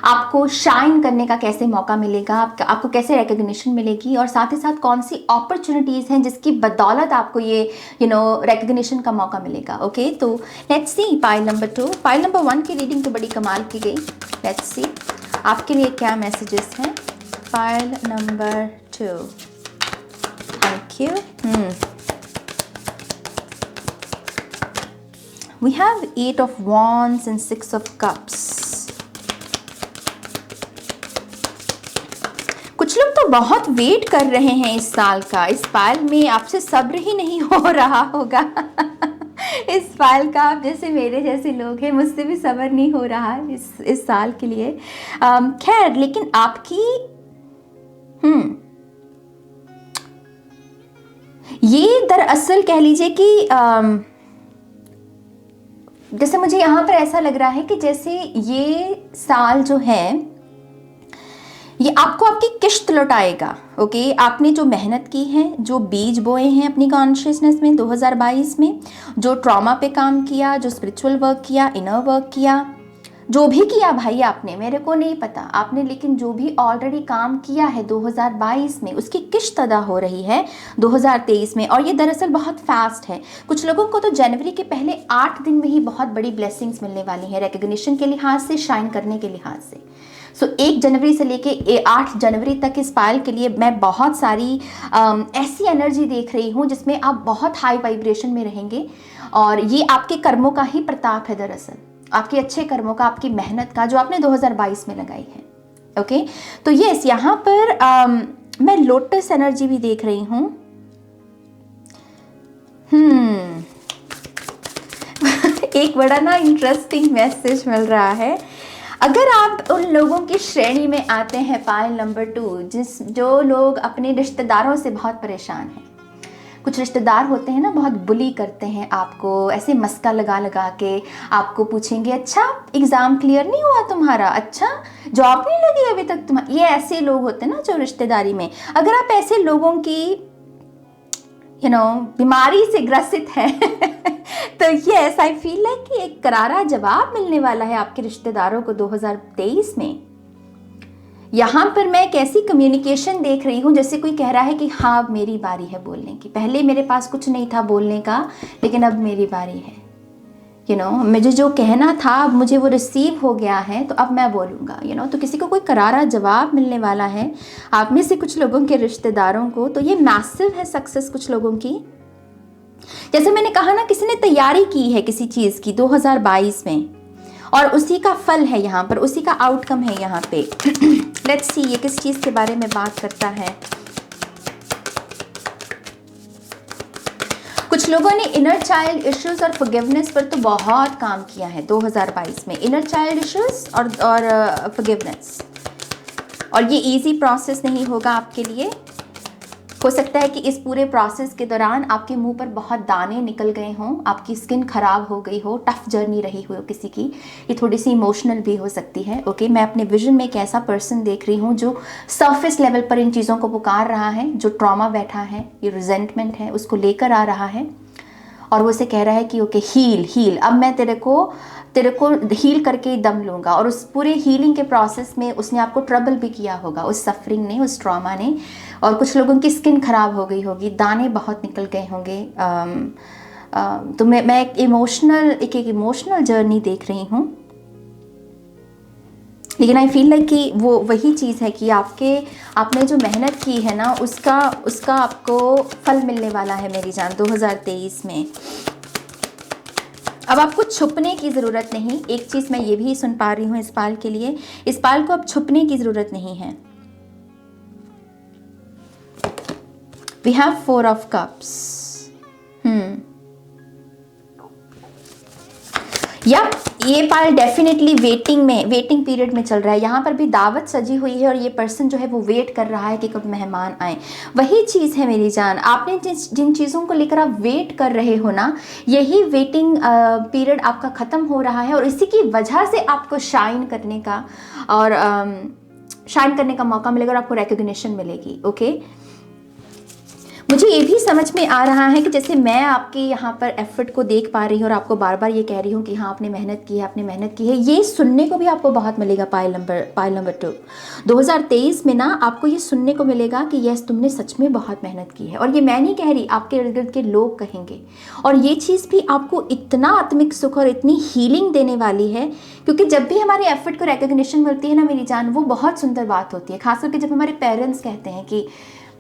आपको शाइन करने का कैसे मौका मिलेगा, आपको कैसे रिकग्निशन मिलेगी, और साथ ही साथ कौन सी अपॉर्चुनिटीज़ हैं जिसकी बदौलत आपको ये रिकग्निशन का मौका मिलेगा, ओके। तो let's see pile number 2। Pile number 1 की रीडिंग तो बड़ी कमाल की गई। लेट्स सी आपके लिए क्या मैसेजेस हैं। Pile number 2, thank you. We have 8 of Wands and 6 of Cups. कुछ लोग तो बहुत वेट कर रहे हैं इस साल का। इस साल में आपसे सब्र ही नहीं हो रहा होगा इस साल का, आप जैसे मेरे जैसे लोग हैं, मुझसे भी सब्र नहीं हो रहा इस साल के लिए। खैर, लेकिन आपकी ये दरअसल कह लीजिए कि जैसे मुझे यहाँ पर ऐसा लग रहा है कि जैसे ये साल जो है ये आपको आपकी किश्त लौटाएगा, ओके। आपने जो मेहनत की है, जो बीज बोए हैं अपनी कॉन्शियसनेस में 2022 में, जो ट्रॉमा पे काम किया, जो स्पिरिचुअल वर्क किया, इनर वर्क किया, जो भी किया भाई आपने, मेरे को नहीं पता आपने, लेकिन जो भी ऑलरेडी काम किया है 2022 में, उसकी किश्त अदा हो रही है 2023 में। और ये दरअसल बहुत फास्ट है। कुछ लोगों को तो जनवरी के पहले 8 दिन में ही बहुत बड़ी ब्लेसिंग्स मिलने वाली हैं, रिकग्निशन के लिहाज से, शाइन करने के लिहाज से। सो 1 जनवरी से लेके 8 जनवरी तक इस पायल के लिए मैं बहुत सारी ऐसी एनर्जी देख रही हूँ जिसमें आप बहुत हाई वाइब्रेशन में रहेंगे। और ये आपके कर्मों का ही प्रताप है दरअसल, आपके अच्छे कर्मों का, आपकी मेहनत का, जो आपने 2022 में लगाई है, ओके। तो यस, यहाँ पर मैं लोटस एनर्जी भी देख रही हूँ। एक बड़ा ना इंटरेस्टिंग मैसेज मिल रहा है। अगर आप उन लोगों की श्रेणी में आते हैं पायल नंबर 2, जो लोग अपने रिश्तेदारों से बहुत परेशान हैं। कुछ रिश्तेदार होते हैं ना, बहुत बुली करते हैं आपको, ऐसे मस्का लगा लगा के आपको पूछेंगे, अच्छा एग्ज़ाम क्लियर नहीं हुआ तुम्हारा, अच्छा जॉब नहीं लगी अभी तक तुम्हारी। ये ऐसे लोग होते हैं ना जो रिश्तेदारी में। अगर आप ऐसे लोगों की बीमारी से ग्रसित है तो यस, आई फील लाइक कि एक करारा जवाब मिलने वाला है आपके रिश्तेदारों को 2023 में। यहाँ पर मैं एक ऐसी कम्युनिकेशन देख रही हूँ जैसे कोई कह रहा है कि हाँ अब मेरी बारी है बोलने की। पहले मेरे पास कुछ नहीं था बोलने का, लेकिन अब मेरी बारी है। मुझे जो कहना था अब मुझे वो रिसीव हो गया है, तो अब मैं बोलूँगा। तो किसी को कोई करारा जवाब मिलने वाला है आप में से कुछ लोगों के रिश्तेदारों को। तो ये मैसिव है सक्सेस कुछ लोगों की। जैसे मैंने कहा ना, किसी ने तैयारी की है किसी चीज़ की 2022 में, और उसी का फल है यहाँ पर, उसी का आउटकम है यहाँ पे। लेट्स सी ये किस चीज़ के बारे में बात करता है। कुछ लोगों ने इनर चाइल्ड इश्यूज और फॉरगिवनेस पर तो बहुत काम किया है 2022 में। इनर चाइल्ड इश्यूज और फॉरगिवनेस, और ये इजी प्रोसेस नहीं होगा आपके लिए। हो सकता है कि इस पूरे प्रोसेस के दौरान आपके मुंह पर बहुत दाने निकल गए हों, आपकी स्किन खराब हो गई हो, टफ जर्नी रही हो किसी की, ये थोड़ी सी इमोशनल भी हो सकती है। ओके, मैं अपने विजन में एक ऐसा पर्सन देख रही हूँ जो सरफेस लेवल पर इन चीज़ों को पुकार रहा है, जो ट्रॉमा बैठा है, ये रिजेंटमेंट है, उसको लेकर आ रहा है और वो उसे कह रहा है कि ओके हील हील, अब मैं तेरे को हील करके दम लूँगा। और उस पूरे हीलिंग के प्रोसेस में उसने आपको ट्रबल भी किया होगा, उस सफरिंग ने, उस ट्रॉमा ने, और कुछ लोगों की स्किन खराब हो गई होगी, दाने बहुत निकल गए होंगे। तो मैं एक इमोशनल जर्नी देख रही हूँ, लेकिन आई फील लाइक कि वो वही चीज़ है कि आपने जो मेहनत की है ना, उसका आपको फल मिलने वाला है मेरी जान 2023 में। अब आपको छुपने की ज़रूरत नहीं, एक चीज़ मैं ये भी सुन पा रही हूँ इस पाल के लिए, इस पाल को अब छुपने की ज़रूरत नहीं है। We have 4 of cups. या ये पाल डेफिनेटली वेटिंग पीरियड में चल रहा है। यहाँ पर भी दावत सजी हुई है और ये पर्सन जो है वो वेट कर रहा है कि कब मेहमान आए। वही चीज़ है मेरी जान, आपने जिन चीज़ों को लेकर आप वेट कर रहे हो ना, यही वेटिंग पीरियड आपका ख़त्म हो रहा है और इसी की वजह से आपको शाइन करने का मौका मिलेगा और आपको रिकॉग्निशन मिलेगी। ओके, मुझे ये भी समझ में आ रहा है कि जैसे मैं आपके यहाँ पर एफर्ट को देख पा रही हूँ और आपको बार बार ये कह रही हूँ कि हाँ आपने मेहनत की है, ये सुनने को भी आपको बहुत मिलेगा। पाइल नंबर 2 2023 में ना आपको ये सुनने को मिलेगा कि यस तुमने सच में बहुत मेहनत की है। और ये मैं नहीं कह रही, आपके इर्द गिर्द के लोग कहेंगे। और ये चीज़ भी आपको इतना आत्मिक सुख और इतनी हीलिंग देने वाली है, क्योंकि जब भी हमारे एफर्ट को रिकॉग्निशन मिलती है ना मेरी जान, वो बहुत सुंदर बात होती है। खास करके जब हमारे पेरेंट्स कहते हैं कि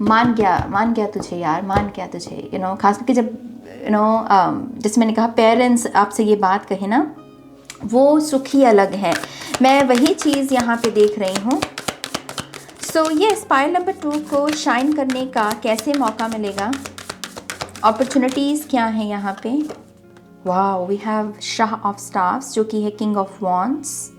मान गया तुझे यार, मान गया तुझे, खास करके जब जैसे मैंने कहा पेरेंट्स आपसे ये बात कहे ना, वो सुख ही अलग है। मैं वही चीज़ यहाँ पे देख रही हूँ। सो ये पाइल नंबर 2 को शाइन करने का कैसे मौका मिलेगा, अपॉर्चुनिटीज़ क्या हैं यहाँ पे। वाओ, वी हैव शाह ऑफ स्टार्स जो कि है किंग ऑफ वॉन्ड्स।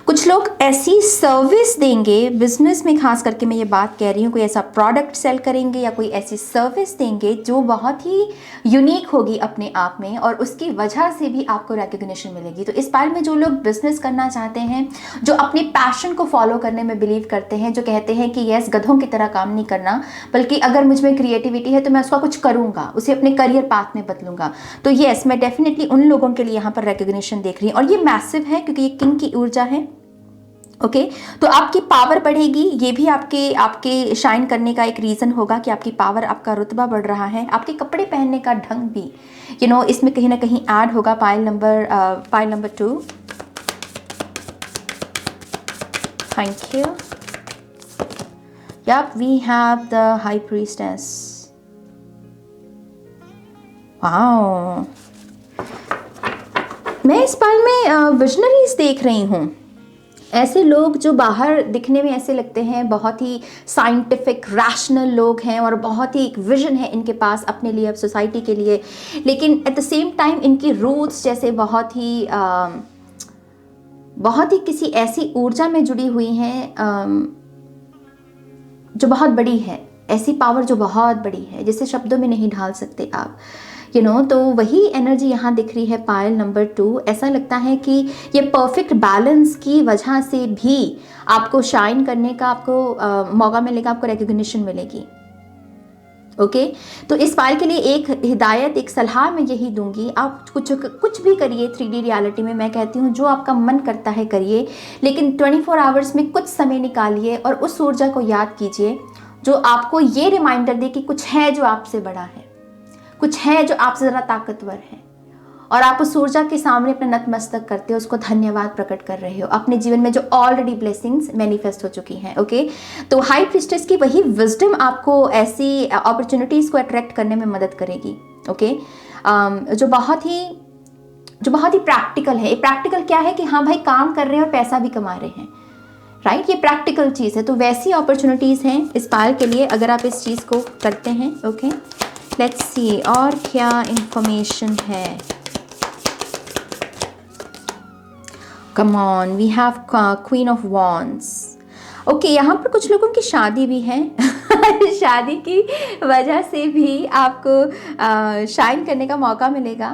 कुछ लोग ऐसी सर्विस देंगे बिजनेस में, खास करके मैं ये बात कह रही हूँ, कोई ऐसा प्रोडक्ट सेल करेंगे या कोई ऐसी सर्विस देंगे जो बहुत ही यूनिक होगी अपने आप में और उसकी वजह से भी आपको रिकॉग्निशन मिलेगी। तो इस पाइल में जो लोग बिजनेस करना चाहते हैं, जो अपने पैशन को फॉलो करने में बिलीव करते हैं, जो कहते हैं कि यस गधों की तरह काम नहीं करना, बल्कि अगर मुझ में क्रिएटिविटी है तो मैं उसका कुछ करूँगा, उसे अपने करियर पाथ में बदलूंगा, तो यस मैं डेफिनेटली उन लोगों के लिए यहाँ पर रिकॉग्निशन देख रही हूँ। और ये मैसिव है क्योंकि ये किंग की ऊर्जा है। ओके, तो आपकी पावर बढ़ेगी, ये भी आपके शाइन करने का एक रीज़न होगा कि आपकी पावर, आपका रुतबा बढ़ रहा है। आपके कपड़े पहनने का ढंग भी इसमें कहीं ना कहीं ऐड होगा। Pile number 2। Thank you. Yep, we have the High Priestess. Wow, मैं इस पाइल में विजनरीज देख रही हूँ। ऐसे लोग जो बाहर दिखने में ऐसे लगते हैं बहुत ही साइंटिफिक रैशनल लोग हैं और बहुत ही एक विजन है इनके पास अपने लिए, अब सोसाइटी के लिए, लेकिन एट द सेम टाइम इनकी रूट्स जैसे बहुत ही किसी ऐसी ऊर्जा में जुड़ी हुई हैं जो बहुत बड़ी है, ऐसी पावर जो बहुत बड़ी है जिसे शब्दों में नहीं ढाल सकते आप। तो वही एनर्जी यहाँ दिख रही है पाइल नंबर 2। ऐसा लगता है कि ये परफेक्ट बैलेंस की वजह से भी आपको शाइन करने का आपको मौका मिलेगा, आपको रिकॉग्निशन मिलेगी। ओके, तो इस पाइल के लिए एक हिदायत, एक सलाह मैं यही दूंगी, आप कुछ भी करिए 3D रियलिटी में। मैं कहती हूँ जो आपका मन करता है करिए, लेकिन 24 आवर्स में कुछ समय निकालिए और उस ऊर्जा को याद कीजिए जो आपको ये रिमाइंडर दे कि कुछ है जो आपसे बड़ा है, कुछ है जो आपसे ज़रा ताकतवर है, और आप उस ऊर्जा के सामने अपना नतमस्तक करते हो, उसको धन्यवाद प्रकट कर रहे हो अपने जीवन में जो ऑलरेडी ब्लेसिंग्स मैनिफेस्ट हो चुकी हैं। ओके, तो हाई प्रीस्टेस की वही विजडम आपको ऐसी अपॉर्चुनिटीज़ को अट्रैक्ट करने में मदद करेगी। ओके, जो बहुत ही प्रैक्टिकल है। प्रैक्टिकल क्या है कि हाँ भाई काम कर रहे हैं और पैसा भी कमा रहे हैं, राइट, ये प्रैक्टिकल चीज़ है। तो वैसी अपॉर्चुनिटीज़ हैं इस पाइल के लिए अगर आप इस चीज़ को करते हैं। ओके, लेट्स सी और क्या इंफॉर्मेशन है। Come on, we have queen of wands. Okay, यहाँ पर कुछ लोगों की शादी भी है शादी की वजह से भी आपको शाइन करने का मौका मिलेगा।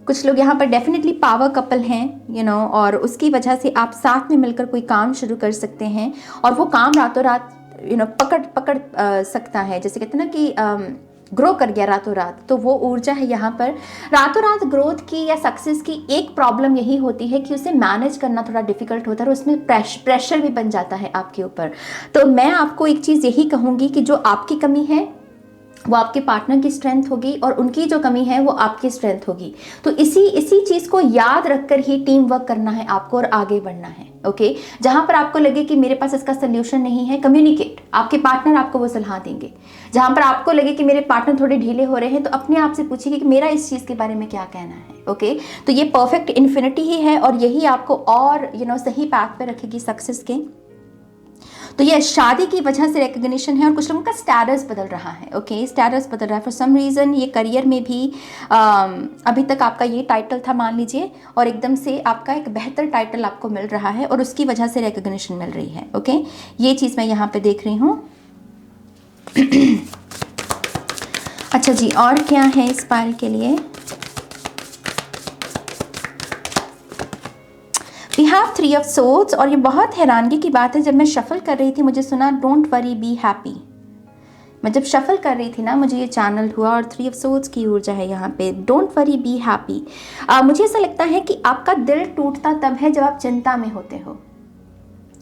कुछ लोग यहाँ पर डेफिनेटली पावर कपल हैं और उसकी वजह से आप साथ में मिलकर कोई काम शुरू कर सकते हैं और वो काम रातों रात पकड़ सकता है, जैसे कहते हैं ना कि ग्रो कर गया रातों रात। तो वो ऊर्जा है यहाँ पर। रातों रात ग्रोथ की या सक्सेस की एक प्रॉब्लम यही होती है कि उसे मैनेज करना थोड़ा डिफिकल्ट होता है और उसमें प्रेशर भी बन जाता है आपके ऊपर। तो मैं आपको एक चीज़ यही कहूँगी कि जो आपकी कमी है वो आपके पार्टनर की स्ट्रेंथ होगी और उनकी जो कमी है वो आपकी स्ट्रेंथ होगी। तो इसी चीज़ को याद रखकर ही टीम वर्क करना है आपको और आगे बढ़ना है। ओके, जहाँ पर आपको लगे कि मेरे पास इसका सोल्यूशन नहीं है, कम्युनिकेट, आपके पार्टनर आपको वो सलाह देंगे। जहाँ पर आपको लगे कि मेरे पार्टनर थोड़े ढीले हो रहे हैं, तो अपने आप से पूछिए कि मेरा इस चीज़ के बारे में क्या कहना है। ओके, तो ये परफेक्ट इन्फिनिटी ही है और यही आपको और सही पाथ पे रखेगी सक्सेस के। तो ये शादी की वजह से रिकग्निशन है और कुछ लोगों का स्टेटस बदल रहा है। ओके, स्टेटस बदल रहा है फॉर सम रीज़न। ये करियर में भी अभी तक आपका ये टाइटल था मान लीजिए, और एकदम से आपका एक बेहतर टाइटल आपको मिल रहा है और उसकी वजह से रिकग्निशन मिल रही है। ओके, ये चीज़ मैं यहाँ पे देख रही हूँ। अच्छा जी, और क्या है इस पाल के लिए? वी हैव 3 ऑफ सोर्ड्स और ये बहुत हैरानगी की बात है, जब मैं शफल कर रही थी मुझे सुना डोंट वरी बी हैप्पी। मैं जब शफल कर रही थी ना मुझे ये चैनल हुआ और 3 ऑफ सोर्ड्स की ऊर्जा है यहाँ पे, डोंट वरी बी हैप्पी। मुझे ऐसा लगता है कि आपका दिल टूटता तब है जब आप चिंता में होते हो।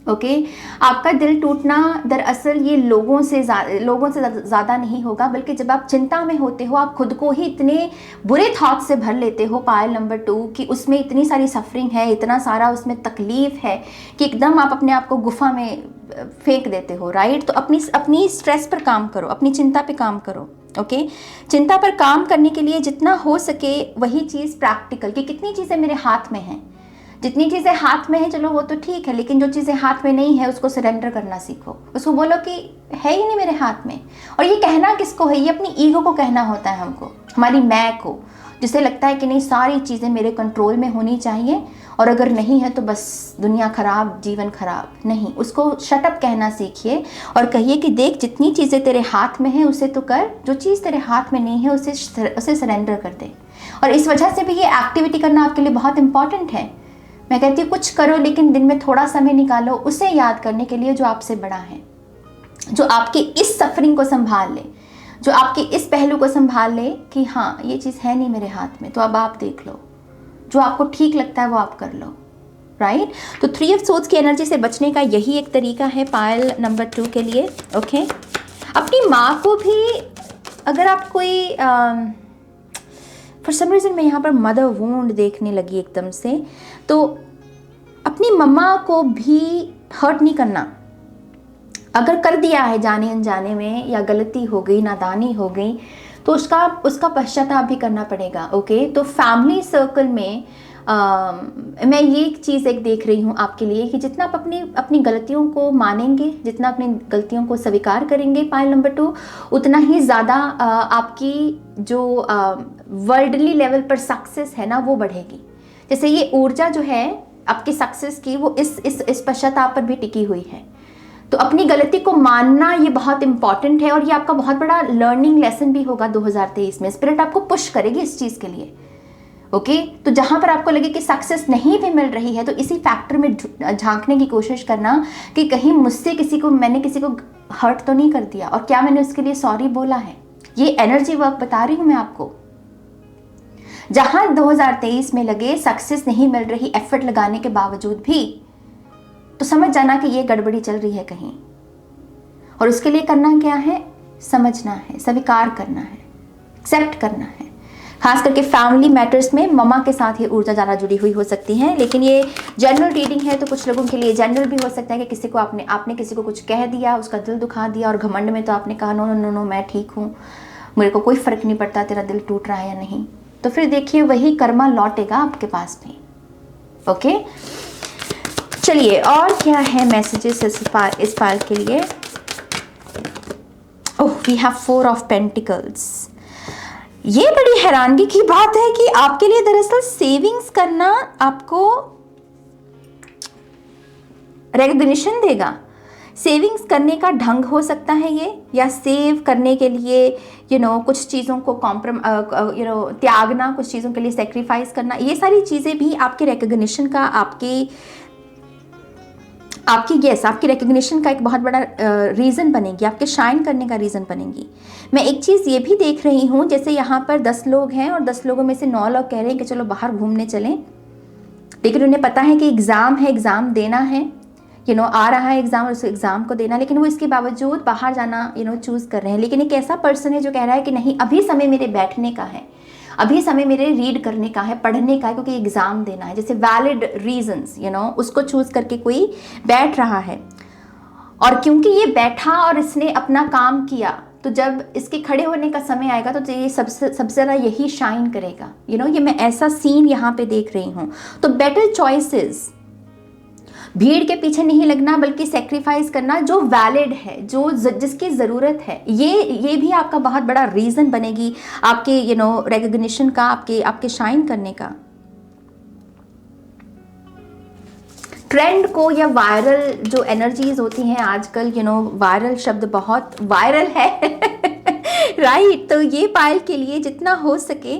ओके, आपका दिल टूटना दरअसल ये लोगों से ज़्यादा नहीं होगा, बल्कि जब आप चिंता में होते हो आप खुद को ही इतने बुरे थॉट से भर लेते हो पायल नंबर 2 कि उसमें इतनी सारी सफरिंग है, इतना सारा उसमें तकलीफ है कि एकदम आप अपने आप को गुफा में फेंक देते हो। राइट, तो अपनी स्ट्रेस पर काम करो, अपनी चिंता पे काम करो। ओके, चिंता पर काम करने के लिए जितना हो सके वही चीज़ प्रैक्टिकल, कि कितनी चीज़ें मेरे हाथ में हैं। जितनी चीज़ें हाथ में है चलो वो तो ठीक है, लेकिन जो चीज़ें हाथ में नहीं है उसको सरेंडर करना सीखो। उसको बोलो कि है ही नहीं मेरे हाथ में। और ये कहना किसको है? ये अपनी ईगो को कहना होता है हमको, हमारी मैं को, जिसे लगता है कि नहीं सारी चीज़ें मेरे कंट्रोल में होनी चाहिए और अगर नहीं है तो बस दुनिया खराब, जीवन खराब। नहीं, उसको शटअप कहना सीखिए और कहिए कि देख जितनी चीज़ें तेरे हाथ में है उसे तो कर, जो चीज़ तेरे हाथ में नहीं है उसे सरेंडर कर दे। और इस वजह से भी ये एक्टिविटी करना आपके लिए बहुत इंपॉर्टेंट है। मैं कहती हूँ कुछ करो लेकिन दिन में थोड़ा समय निकालो उसे याद करने के लिए जो आपसे बड़ा है, जो आपकी इस सफरिंग को संभाल ले, जो आपके इस पहलू को संभाल ले कि हाँ ये चीज़ है नहीं मेरे हाथ में, तो अब आप देख लो, जो आपको ठीक लगता है वो आप कर लो। राइट, तो 3 ऑफ सोर्ड्स की एनर्जी से बचने का यही एक तरीका है पायल नंबर 2 के लिए। ओके, अपनी माँ को भी अगर आप कोई फॉर सम रीज़न मैं यहाँ पर मदर वुंड देखने लगी एकदम से, तो अपनी मम्मा को भी हर्ट नहीं करना। अगर कर दिया है जाने अनजाने में या गलती हो गई, नादानी हो गई, तो उसका पश्चाताप भी करना पड़ेगा। ओके, तो फैमिली सर्कल में मैं ये चीज़ एक देख रही हूँ आपके लिए कि जितना आप अपनी गलतियों को मानेंगे, जितना अपनी गलतियों को स्वीकार करेंगे पायल नंबर 2, उतना ही ज़्यादा आपकी जो वर्ल्डली लेवल पर सक्सेस है ना वो बढ़ेगी। जैसे ये ऊर्जा जो है आपकी सक्सेस की वो इस पश्चाताप पर भी टिकी हुई है। तो अपनी गलती को मानना ये बहुत इंपॉर्टेंट है और ये आपका बहुत बड़ा लर्निंग लेसन भी होगा 2023 में। स्पिरिट आपको पुश करेगी इस चीज़ के लिए। ओके, तो जहाँ पर आपको लगे कि सक्सेस नहीं भी मिल रही है तो इसी फैक्टर में झांकने की कोशिश करना कि कहीं मुझसे मैंने किसी को हर्ट तो नहीं कर दिया और क्या मैंने उसके लिए सॉरी बोला है। ये एनर्जी वर्क बता रही हूँ मैं आपको। जहाँ 2023 में लगे सक्सेस नहीं मिल रही एफर्ट लगाने के बावजूद भी, तो समझ जाना कि ये गड़बड़ी चल रही है कहीं। और उसके लिए करना क्या है? समझना है, स्वीकार करना है, एक्सेप्ट करना है। खास करके फैमिली मैटर्स में मम्मा के साथ ये ऊर्जा ज़्यादा जुड़ी हुई हो सकती है। लेकिन ये जनरल रीडिंग है तो कुछ लोगों के लिए जनरल भी हो सकता है कि किसी को आपने किसी को कुछ कह दिया, उसका दिल दुखा दिया और घमंड में तो आपने कहा नो नो नो मैं ठीक हूँ, मेरे को कोई फ़र्क नहीं पड़ता तेरा दिल टूट रहा है या नहीं। तो फिर देखिए वही कर्मा लौटेगा आपके पास भी। ओके, चलिए और क्या है मैसेजेस इस पाल के लिए? ओह, वी हैव 4 ऑफ पेंटिकल्स। ये बड़ी हैरानगी की बात है कि आपके लिए दरअसल सेविंग्स करना आपको रिकग्निशन देगा। सेविंग्स करने का ढंग हो सकता है ये, या सेव करने के लिए कुछ चीज़ों को त्यागना, कुछ चीज़ों के लिए सेक्रीफाइस करना, ये सारी चीज़ें भी आपके रिकग्निशन का, आपकी रिकग्निशन का एक बहुत बड़ा रीज़न बनेगी, आपके शाइन करने का रीज़न बनेगी। मैं एक चीज़ ये भी देख रही हूँ, जैसे यहाँ पर 10 लोग हैं और 10 लोगों में से 9 लोग कह रहे हैं कि चलो बाहर घूमने चलें, लेकिन उन्हें पता है कि एग्ज़ाम है, एग्ज़ाम देना है, आ रहा है एग्ज़ाम, उस एग्ज़ाम को देना, लेकिन वो इसके बावजूद बाहर जाना चूज़ कर रहे हैं। लेकिन एक ऐसा पर्सन है जो कह रहा है कि नहीं, अभी समय मेरे बैठने का है, अभी समय मेरे रीड करने का है, पढ़ने का है, क्योंकि एग्ज़ाम देना है। जैसे वैलिड रीजंस उसको चूज़ करके कोई बैठ रहा है, और क्योंकि ये बैठा और इसने अपना काम किया, तो जब इसके खड़े होने का समय आएगा तो ये सबसे ज़्यादा यही शाइन करेगा। ये मैं ऐसा सीन यहाँ पे देख रही हूँ। तो बेटर चॉइसेस, भीड़ के पीछे नहीं लगना, बल्कि सेक्रीफाइस करना जो वैलिड है, जो जिसकी ज़रूरत है, ये भी आपका बहुत बड़ा रीज़न बनेगी आपके रिकग्निशन का, आपके शाइन करने का। ट्रेंड को या वायरल जो एनर्जीज होती हैं आजकल, वायरल शब्द बहुत वायरल है राइट। तो ये पायल के लिए जितना हो सके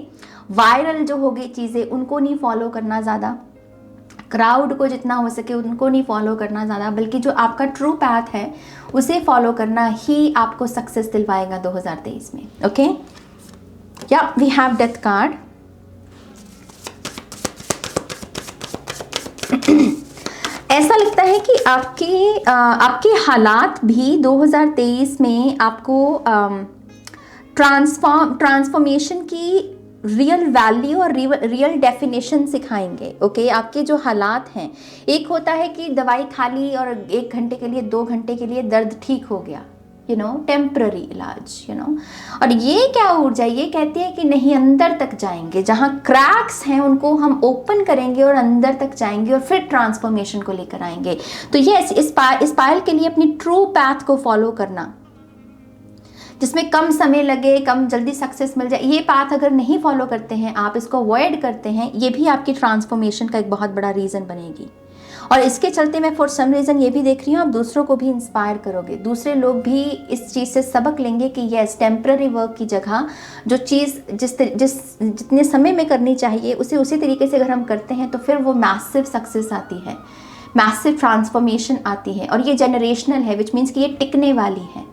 वायरल जो हो गई चीज़ें उनको नहीं फॉलो करना ज़्यादा, क्राउड को जितना हो सके उनको नहीं फॉलो करना ज़्यादा, बल्कि जो आपका ट्रू पैथ है उसे फॉलो करना ही आपको सक्सेस दिलवाएगा 2023 में। ओके, या वी हैव डेथ कार्ड। ऐसा लगता है कि आपके हालात भी 2023 में आपको ट्रांसफॉर्मेशन की रियल वैल्यू और रियल डेफिनेशन सिखाएंगे। ओके, आपके जो हालात हैं, एक होता है कि दवाई खा ली और 1 घंटे के लिए, 2 घंटे के लिए दर्द ठीक हो गया, टेम्पररी इलाज, और ये क्या ऊर्जा, ये कहती है कि नहीं, अंदर तक जाएंगे, जहाँ क्रैक्स हैं उनको हम ओपन करेंगे और अंदर तक जाएंगे और फिर ट्रांसफॉर्मेशन को लेकर आएंगे। तो यस, इस पायल के लिए अपनी ट्रू पैथ को फॉलो करना, जिसमें कम समय लगे, कम जल्दी सक्सेस मिल जाए, ये पाथ अगर नहीं फॉलो करते हैं, आप इसको अवॉइड करते हैं, ये भी आपकी ट्रांसफॉर्मेशन का एक बहुत बड़ा रीज़न बनेगी। और इसके चलते मैं फॉर सम रीज़न ये भी देख रही हूँ, आप दूसरों को भी इंस्पायर करोगे, दूसरे लोग भी इस चीज़ से सबक लेंगे कि यस, टेम्पररी वर्क की जगह जो चीज़ जितने समय में करनी चाहिए उसे उसी तरीके से अगर हम करते हैं तो फिर वो मैसिव सक्सेस आती है, मैसिव ट्रांसफॉर्मेशन आती है, और ये जनरेशनल है, विच मीन्स कि ये टिकने वाली है।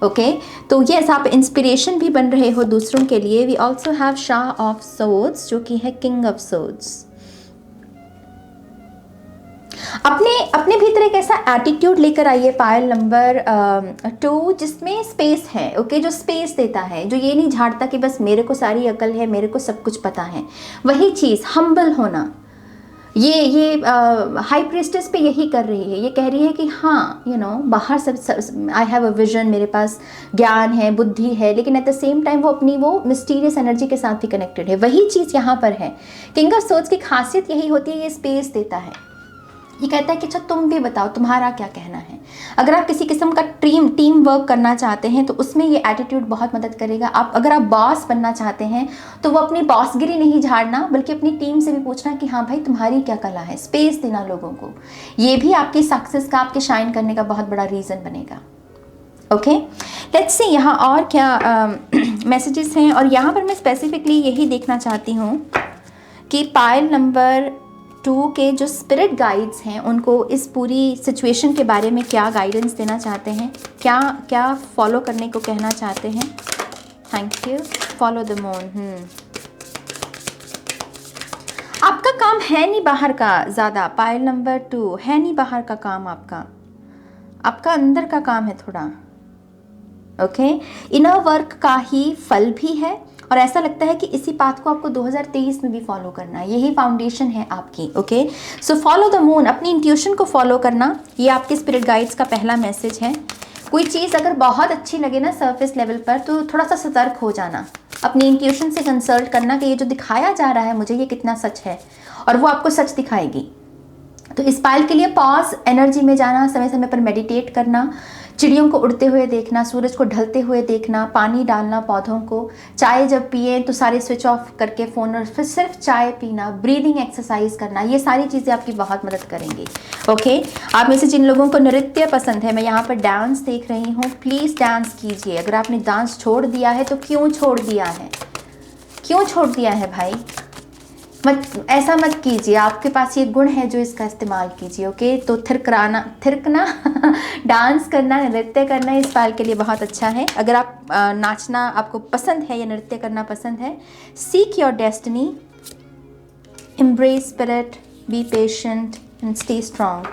ओके, तो यस, आप इंस्पिरेशन भी बन रहे हो दूसरों के लिए। वी ऑल्सो हैव शाह ऑफ सोर्ड्स, जो कि है किंग ऑफ सोर्ड्स। अपने भीतर एक ऐसा एटीट्यूड लेकर आइए पायल नंबर 2, जिसमें स्पेस है। ओके, जो स्पेस देता है, जो ये नहीं झाड़ता कि बस मेरे को सारी अकल है, मेरे को सब कुछ पता है, वही चीज़ हम्बल होना। ये हाई प्रिस्टेस पे यही कर रही है, ये कह रही है कि हाँ, बाहर सब आई हैव अ विजन, मेरे पास ज्ञान है, बुद्धि है, लेकिन एट द सेम टाइम वो अपनी वो मिस्टीरियस एनर्जी के साथ भी कनेक्टेड है। वही चीज़ यहाँ पर है। किंग ऑफ सोर्ड्स की खासियत यही होती है, ये स्पेस देता है। ये कहता है कि अच्छा, तुम भी बताओ, तुम्हारा क्या कहना है। अगर आप किसी किस्म का टीम वर्क करना चाहते हैं तो उसमें ये एटीट्यूड बहुत मदद करेगा। अगर आप बॉस बनना चाहते हैं तो वो अपनी बॉसगिरी नहीं झाड़ना, बल्कि अपनी टीम से भी पूछना कि हाँ भाई, तुम्हारी क्या कला है, स्पेस देना लोगों को। ये भी आपकी सक्सेस का, आपके शाइन करने का बहुत बड़ा रीज़न बनेगा। ओके, लेट्स सी यहाँ और क्या मैसेजेस हैं। और यहाँ पर मैं स्पेसिफिकली यही देखना चाहती हूँ कि पायल नंबर 2 के जो स्पिरिट गाइड्स हैं उनको इस पूरी सिचुएशन के बारे में क्या गाइडेंस देना चाहते हैं, क्या फॉलो करने को कहना चाहते हैं। Thank you. Follow the moon. आपका काम है नहीं बाहर का ज़्यादा, पायल नंबर 2 है नहीं बाहर का काम, आपका अंदर का काम है थोड़ा। ओके, इनर वर्क का ही फल भी है, और ऐसा लगता है कि इसी पाथ को आपको 2023 में भी फॉलो करना है, यही फाउंडेशन है आपकी। Okay, so follow the moon, अपनी इंट्यूशन को फॉलो करना, ये आपके स्पिरिट गाइड्स का पहला मैसेज है। कोई चीज़ अगर बहुत अच्छी लगे ना सरफेस लेवल पर, तो थोड़ा सा सतर्क हो जाना, अपनी इंट्यूशन से कंसल्ट करना कि ये जो दिखाया जा रहा है मुझे, ये कितना सच है, और वो आपको सच दिखाएगी। तो इस पायल के लिए पॉज एनर्जी में जाना, समय समय पर मेडिटेट करना, चिड़ियों को उड़ते हुए देखना, सूरज को ढलते हुए देखना, पानी डालना पौधों को, चाय जब पिए तो सारे स्विच ऑफ करके फ़ोन और फिर सिर्फ चाय पीना, ब्रीदिंग एक्सरसाइज करना, ये सारी चीज़ें आपकी बहुत मदद करेंगी। ओके, आप में से जिन लोगों को नृत्य पसंद है, मैं यहाँ पर डांस देख रही हूँ, प्लीज़ डांस कीजिए। अगर आपने डांस छोड़ दिया है तो क्यों छोड़ दिया है, क्यों छोड़ दिया है भाई? मत ऐसा मत कीजिए, आपके पास ये गुण है जो इसका इस्तेमाल कीजिए। ओके, तो थिरकना डांस करना, नृत्य करना इस पाल के लिए बहुत अच्छा है। अगर आप नाचना आपको पसंद है या नृत्य करना पसंद है, seek your destiny, embrace spirit, be patient and stay strong.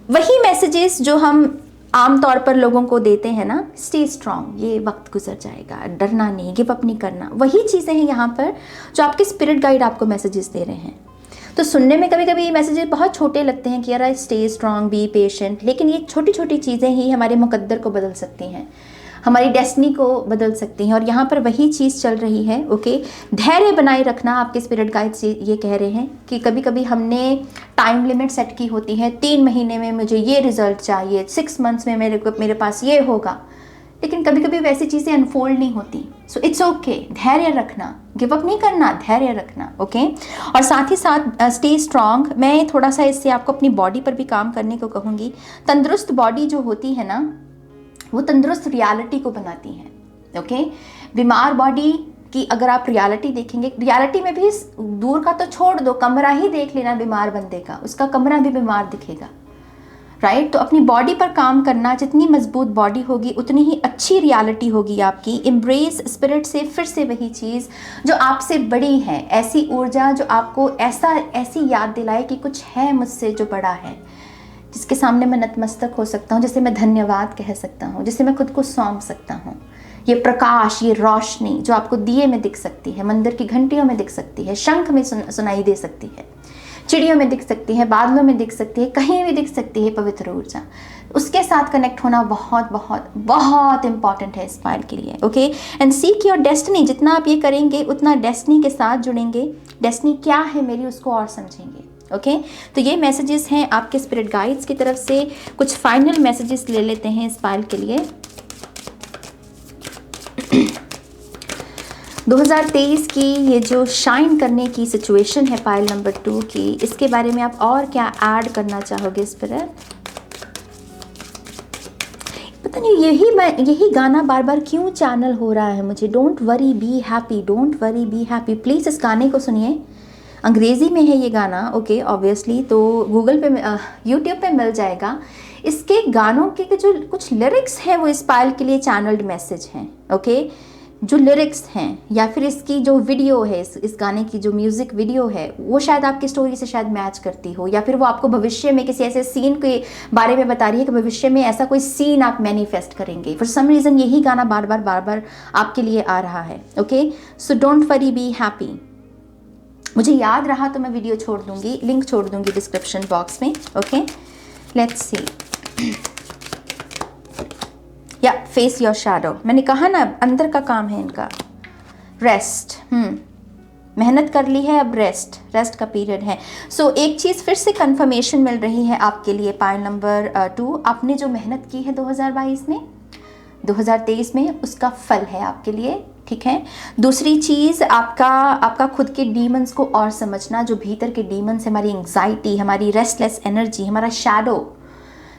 वही मैसेजेस जो हम आमतौर पर लोगों को देते हैं ना, स्टे स्ट्रांग, ये वक्त गुजर जाएगा, डरना नहीं, गिव अप नहीं करना, वही चीज़ें हैं यहाँ पर जो आपके स्पिरिट गाइड आपको मैसेजेस दे रहे हैं। तो सुनने में कभी कभी ये मैसेजेस बहुत छोटे लगते हैं कि यार स्टे स्ट्रांग, बी पेशेंट, लेकिन ये छोटी छोटी चीज़ें ही हमारे मुकद्दर को बदल सकती हैं, हमारी डेस्टिनी को बदल सकती हैं। और यहाँ पर वही चीज़ चल रही है। ओके, धैर्य बनाए रखना। आपके स्पिरिट गाइड्स ये कह रहे हैं कि कभी कभी हमने टाइम लिमिट सेट की होती है, 3 महीने में मुझे ये रिजल्ट चाहिए, 6 मंथ्स में मेरे पास ये होगा, लेकिन कभी कभी वैसी चीज़ें अनफोल्ड नहीं होती। सो इट्स ओके, धैर्य रखना, गिव अप नहीं करना, धैर्य रखना। ओके, और साथ ही साथ स्टे स्ट्रांग। मैं थोड़ा सा इससे आपको अपनी बॉडी पर भी काम करने को कहूँगी। तंदुरुस्त बॉडी जो होती है ना, वो तंदुरुस्त रियलिटी को बनाती है। ओके, बीमार बॉडी की अगर आप रियलिटी देखेंगे, रियलिटी में भी दूर का तो छोड़ दो, कमरा ही देख लेना बीमार बंदे का, उसका कमरा भी बीमार दिखेगा, राइट? तो अपनी बॉडी पर काम करना, जितनी मजबूत बॉडी होगी उतनी ही अच्छी रियलिटी होगी आपकी। एम्ब्रेस स्पिरिट से फिर से वही चीज़ जो आपसे बड़ी है, ऐसी ऊर्जा जो आपको ऐसी याद दिलाए कि कुछ है मुझसे जो बड़ा है, जिसके सामने मैं नतमस्तक हो सकता हूँ, जिसे मैं धन्यवाद कह सकता हूँ, जिसे मैं खुद को सौंप सकता हूँ। ये प्रकाश, ये रोशनी जो आपको दिए में दिख सकती है, मंदिर की घंटियों में दिख सकती है, शंख में सुनाई दे सकती है, चिड़ियों में दिख सकती है, बादलों में दिख सकती है, कहीं भी दिख सकती है पवित्र ऊर्जा, उसके साथ कनेक्ट होना बहुत बहुत बहुत इंपॉर्टेंट है इस पायल के लिए। Okay, and seek your destiny. जितना आप ये करेंगे उतना डेस्टिनी के साथ जुड़ेंगे, डेस्टिनी क्या है मेरी उसको और समझेंगे। ओके, तो ये मैसेजेस हैं आपके स्पिरिट गाइड्स की तरफ से। कुछ फाइनल मैसेजेस ले लेते हैं इस पायल के लिए। 2023 की ये जो शाइन करने की सिचुएशन है पायल नंबर 2 की, इसके बारे में आप और क्या ऐड करना चाहोगे स्पिरिट? पता नहीं यही गाना बार बार क्यों चैनल हो रहा है मुझे। Don't worry be happy, don't worry be happy. Please इस गाने को सुनिए, अंग्रेज़ी में है ये गाना। ओके, ऑब्वियसली तो गूगल पे यूट्यूब पे मिल जाएगा। इसके गानों के जो कुछ लिरिक्स हैं वो इस पायल के लिए चैनल्ड मैसेज हैं। ओके, जो लिरिक्स हैं या फिर इसकी जो वीडियो है, इस गाने की जो म्यूज़िक वीडियो है, वो शायद आपकी स्टोरी से शायद मैच करती हो, या फिर वो आपको भविष्य में किसी ऐसे सीन के बारे में बता रही है कि भविष्य में ऐसा कोई सीन आप मैनिफेस्ट करेंगे। फॉर सम रीज़न यही गाना बार बार आपके लिए आ रहा है। Okay, so don't worry be happy. मुझे याद रहा तो मैं वीडियो छोड़ दूंगी, लिंक छोड़ दूंगी डिस्क्रिप्शन बॉक्स में। ओके, लेट्स सी। या फेस योर शैडो, मैंने कहा ना अंदर का काम है इनका। रेस्ट, मेहनत कर ली है, अब रेस्ट का पीरियड है। सो एक चीज़ फिर से कंफर्मेशन मिल रही है आपके लिए पायल नंबर 2। आपने जो मेहनत की है 2022 में, 2023 में, उसका फल है आपके लिए। ठीक है, दूसरी चीज़ आपका खुद के डीमंस को और समझना, जो भीतर के डीमंस, हमारी एंग्जाइटी, हमारी रेस्टलेस एनर्जी, हमारा शैडो,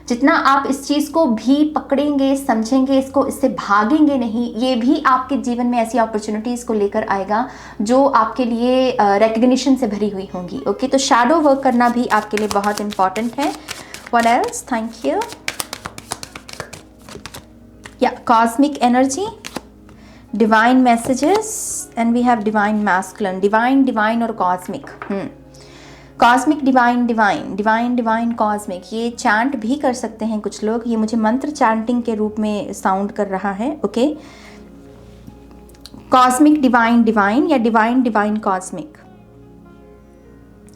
जितना आप इस चीज़ को भी पकड़ेंगे, समझेंगे, इससे भागेंगे नहीं, ये भी आपके जीवन में ऐसी अपॉर्चुनिटीज़ को लेकर आएगा जो आपके लिए रिकग्निशन से भरी हुई होंगी। ओके, तो शैडो वर्क करना भी आपके लिए बहुत इंपॉर्टेंट है। What else? Thank you. या cosmic energy, divine messages, and we have divine masculine. Divine और कॉस्मिक, कॉस्मिक, डिवाइन कॉस्मिक, ये चैंट भी कर सकते हैं कुछ लोग। ये मुझे मंत्र चैंटिंग के रूप में साउंड कर रहा है। ओके, कॉस्मिक डिवाइन या डिवाइन कॉस्मिक।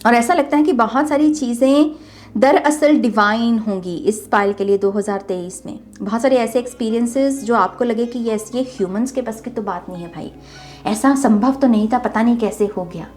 और ऐसा लगता है कि बहुत सारी चीज़ें दरअसल डिवाइन होंगी इस पायल के लिए 2023 में। बहुत सारे ऐसे एक्सपीरियंसेस जो आपको लगे कि यस, ये ह्यूमंस के बस की तो बात नहीं है भाई, ऐसा संभव तो नहीं था, पता नहीं कैसे हो गया।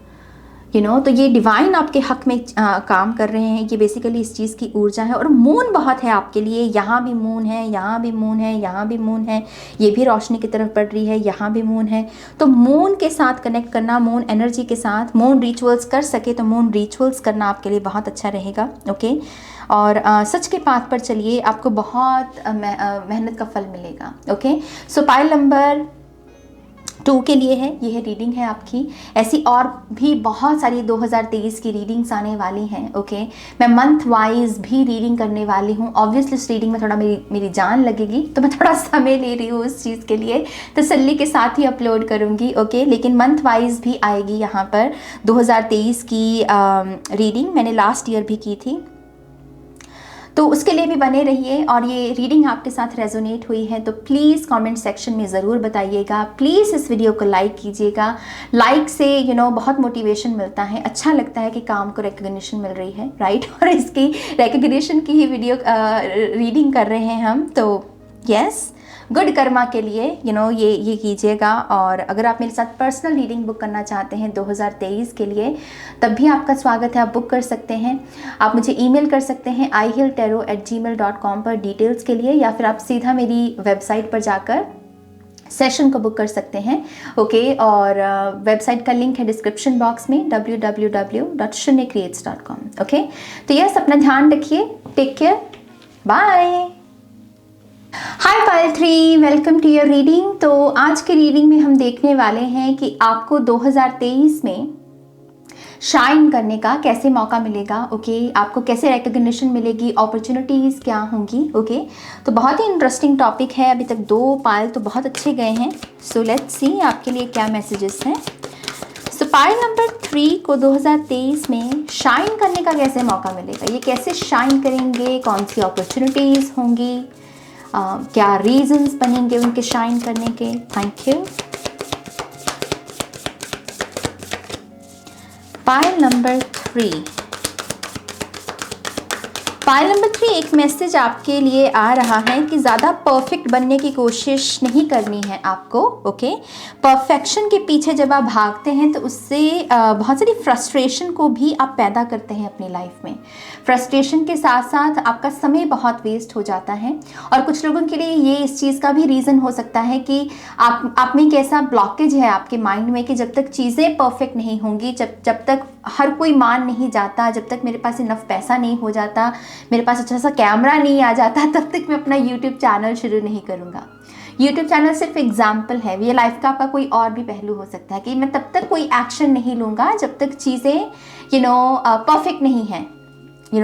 तो ये डिवाइन आपके हक में काम कर रहे हैं। ये बेसिकली इस चीज़ की ऊर्जा है। और मून बहुत है आपके लिए, यहाँ भी मून है, यहाँ भी मून है, यहाँ भी मून है, ये भी रोशनी की तरफ बढ़ रही है, यहाँ भी मून है। तो मून के साथ कनेक्ट करना, मून एनर्जी के साथ मून रिचुअल्स कर सके तो मून रिचुअल्स करना आपके लिए बहुत अच्छा रहेगा। ओके, और सच के पाथ पर चलिए, आपको बहुत मेहनत का फल मिलेगा। ओके, सो पाइल नंबर 2 के लिए है, ये है रीडिंग है आपकी। ऐसी और भी बहुत सारी 2023 की रीडिंग्स आने वाली हैं। ओके, मैं मंथ वाइज भी रीडिंग करने वाली हूँ। ऑब्वियसली इस रीडिंग में थोड़ा मेरी जान लगेगी, तो मैं थोड़ा समय ले रही हूँ उस चीज़ के लिए, तसल्ली के साथ ही अपलोड करूँगी। ओके, लेकिन मंथ वाइज भी आएगी यहाँ पर 2023 की रीडिंग। मैंने लास्ट ईयर भी की थी, तो उसके लिए भी बने रहिए। और ये रीडिंग आपके साथ रेजोनेट हुई है तो प्लीज़ कमेंट सेक्शन में ज़रूर बताइएगा। प्लीज़ इस वीडियो को लाइक कीजिएगा। लाइक से बहुत मोटिवेशन मिलता है, अच्छा लगता है कि काम को रिकग्निशन मिल रही है, राइट। और इसकी रिकग्निशन की ही वीडियो रीडिंग कर रहे हैं हम, तो यस, गुड कर्मा के लिए ये कीजिएगा। और अगर आप मेरे साथ पर्सनल रीडिंग बुक करना चाहते हैं 2023 के लिए, तब भी आपका स्वागत है, आप बुक कर सकते हैं। आप मुझे ईमेल कर सकते हैं ihilltarot@gmail.com पर डिटेल्स के लिए, या फिर आप सीधा मेरी वेबसाइट पर जाकर सेशन को बुक कर सकते हैं। ओके, और वेबसाइट का लिंक है डिस्क्रिप्शन बॉक्स में, www.shunyacreates.com। ओके, तो यस, अपना ध्यान रखिए, take care, bye. Hi pile 3, welcome to your reading. तो आज के रीडिंग में हम देखने वाले हैं कि आपको 2023 में शाइन करने का कैसे मौका मिलेगा। ओके, आपको कैसे रिकग्निशन मिलेगी, अपॉर्चुनिटीज़ क्या होंगी। ओके, तो बहुत ही इंटरेस्टिंग टॉपिक है। अभी तक 2 पाइल तो बहुत अच्छे गए हैं। सो लेट्स सी आपके लिए क्या मैसेजेस हैं। सो पाइल नंबर 3 को 2023 में शाइन करने का कैसे मौका मिलेगा, ये कैसे शाइन करेंगे, कौन सी अपॉर्चुनिटीज़ होंगी, क्या रीजंस बनेंगे उनके शाइन करने के। Thank you. Pile number 3, pile number 3 एक मैसेज आपके लिए आ रहा है कि ज़्यादा परफेक्ट बनने की कोशिश नहीं करनी है आपको। ओके, परफेक्शन के पीछे जब आप भागते हैं तो उससे बहुत सारी फ्रस्ट्रेशन को भी आप पैदा करते हैं अपनी लाइफ में। फ्रस्ट्रेशन के साथ साथ आपका समय बहुत वेस्ट हो जाता है। और कुछ लोगों के लिए ये इस चीज़ का भी रीज़न हो सकता है कि आप में एक ऐसा ब्लॉकेज है आपके माइंड में कि जब तक चीज़ें परफेक्ट नहीं होंगी, जब तक हर कोई मान नहीं जाता, जब तक मेरे पास इनफ पैसा नहीं हो जाता, मेरे पास अच्छा सा कैमरा नहीं आ जाता, तब तक मैं अपना यूट्यूब चैनल शुरू नहीं करूँगा। यूट्यूब चैनल सिर्फ एग्जाम्पल है, ये लाइफ का आपका कोई और भी पहलू हो सकता है कि मैं तब तक कोई एक्शन नहीं लूँगा जब तक चीज़ें परफेक्ट नहीं हैं।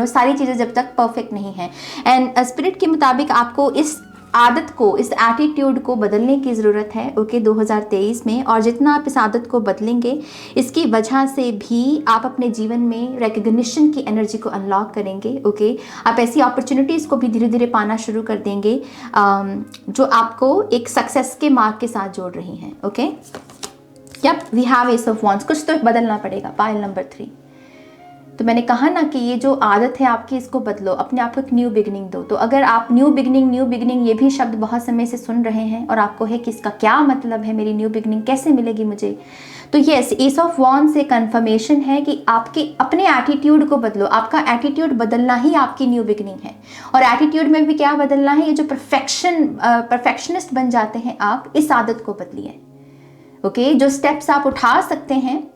सारी चीज़ें जब तक परफेक्ट नहीं है। एंड स्पिरिट के मुताबिक आपको इस आदत को, इस एटीट्यूड को बदलने की ज़रूरत है। ओके, 2023 में। और जितना आप इस आदत को बदलेंगे, इसकी वजह से भी आप अपने जीवन में रिकग्निशन की एनर्जी को अनलॉक करेंगे। ओके, आप ऐसी अपॉर्चुनिटीज़ को भी धीरे धीरे पाना शुरू कर देंगे जो आपको एक सक्सेस के मार्ग के साथ जोड़ रही हैं। Okay, yup, we have ace of wands. कुछ तो बदलना पड़ेगा। पाइल नंबर 3, तो मैंने कहा ना कि ये जो आदत है आपकी, इसको बदलो, अपने आप को एक न्यू बिगनिंग दो। तो अगर आप न्यू बिगनिंग ये भी शब्द बहुत समय से सुन रहे हैं और आपको है कि इसका क्या मतलब है, मेरी न्यू बिगनिंग कैसे मिलेगी मुझे, तो यस, एस ऑफ वॉन्ड से कंफर्मेशन है कि आपके अपने एटीट्यूड को बदलो। आपका एटीट्यूड बदलना ही आपकी न्यू बिगनिंग है। और एटीट्यूड में भी क्या बदलना है, ये जो परफेक्शनिस्ट बन जाते हैं आप, इस आदत को बदलिए। ओके, जो स्टेप्स आप उठा सकते हैं,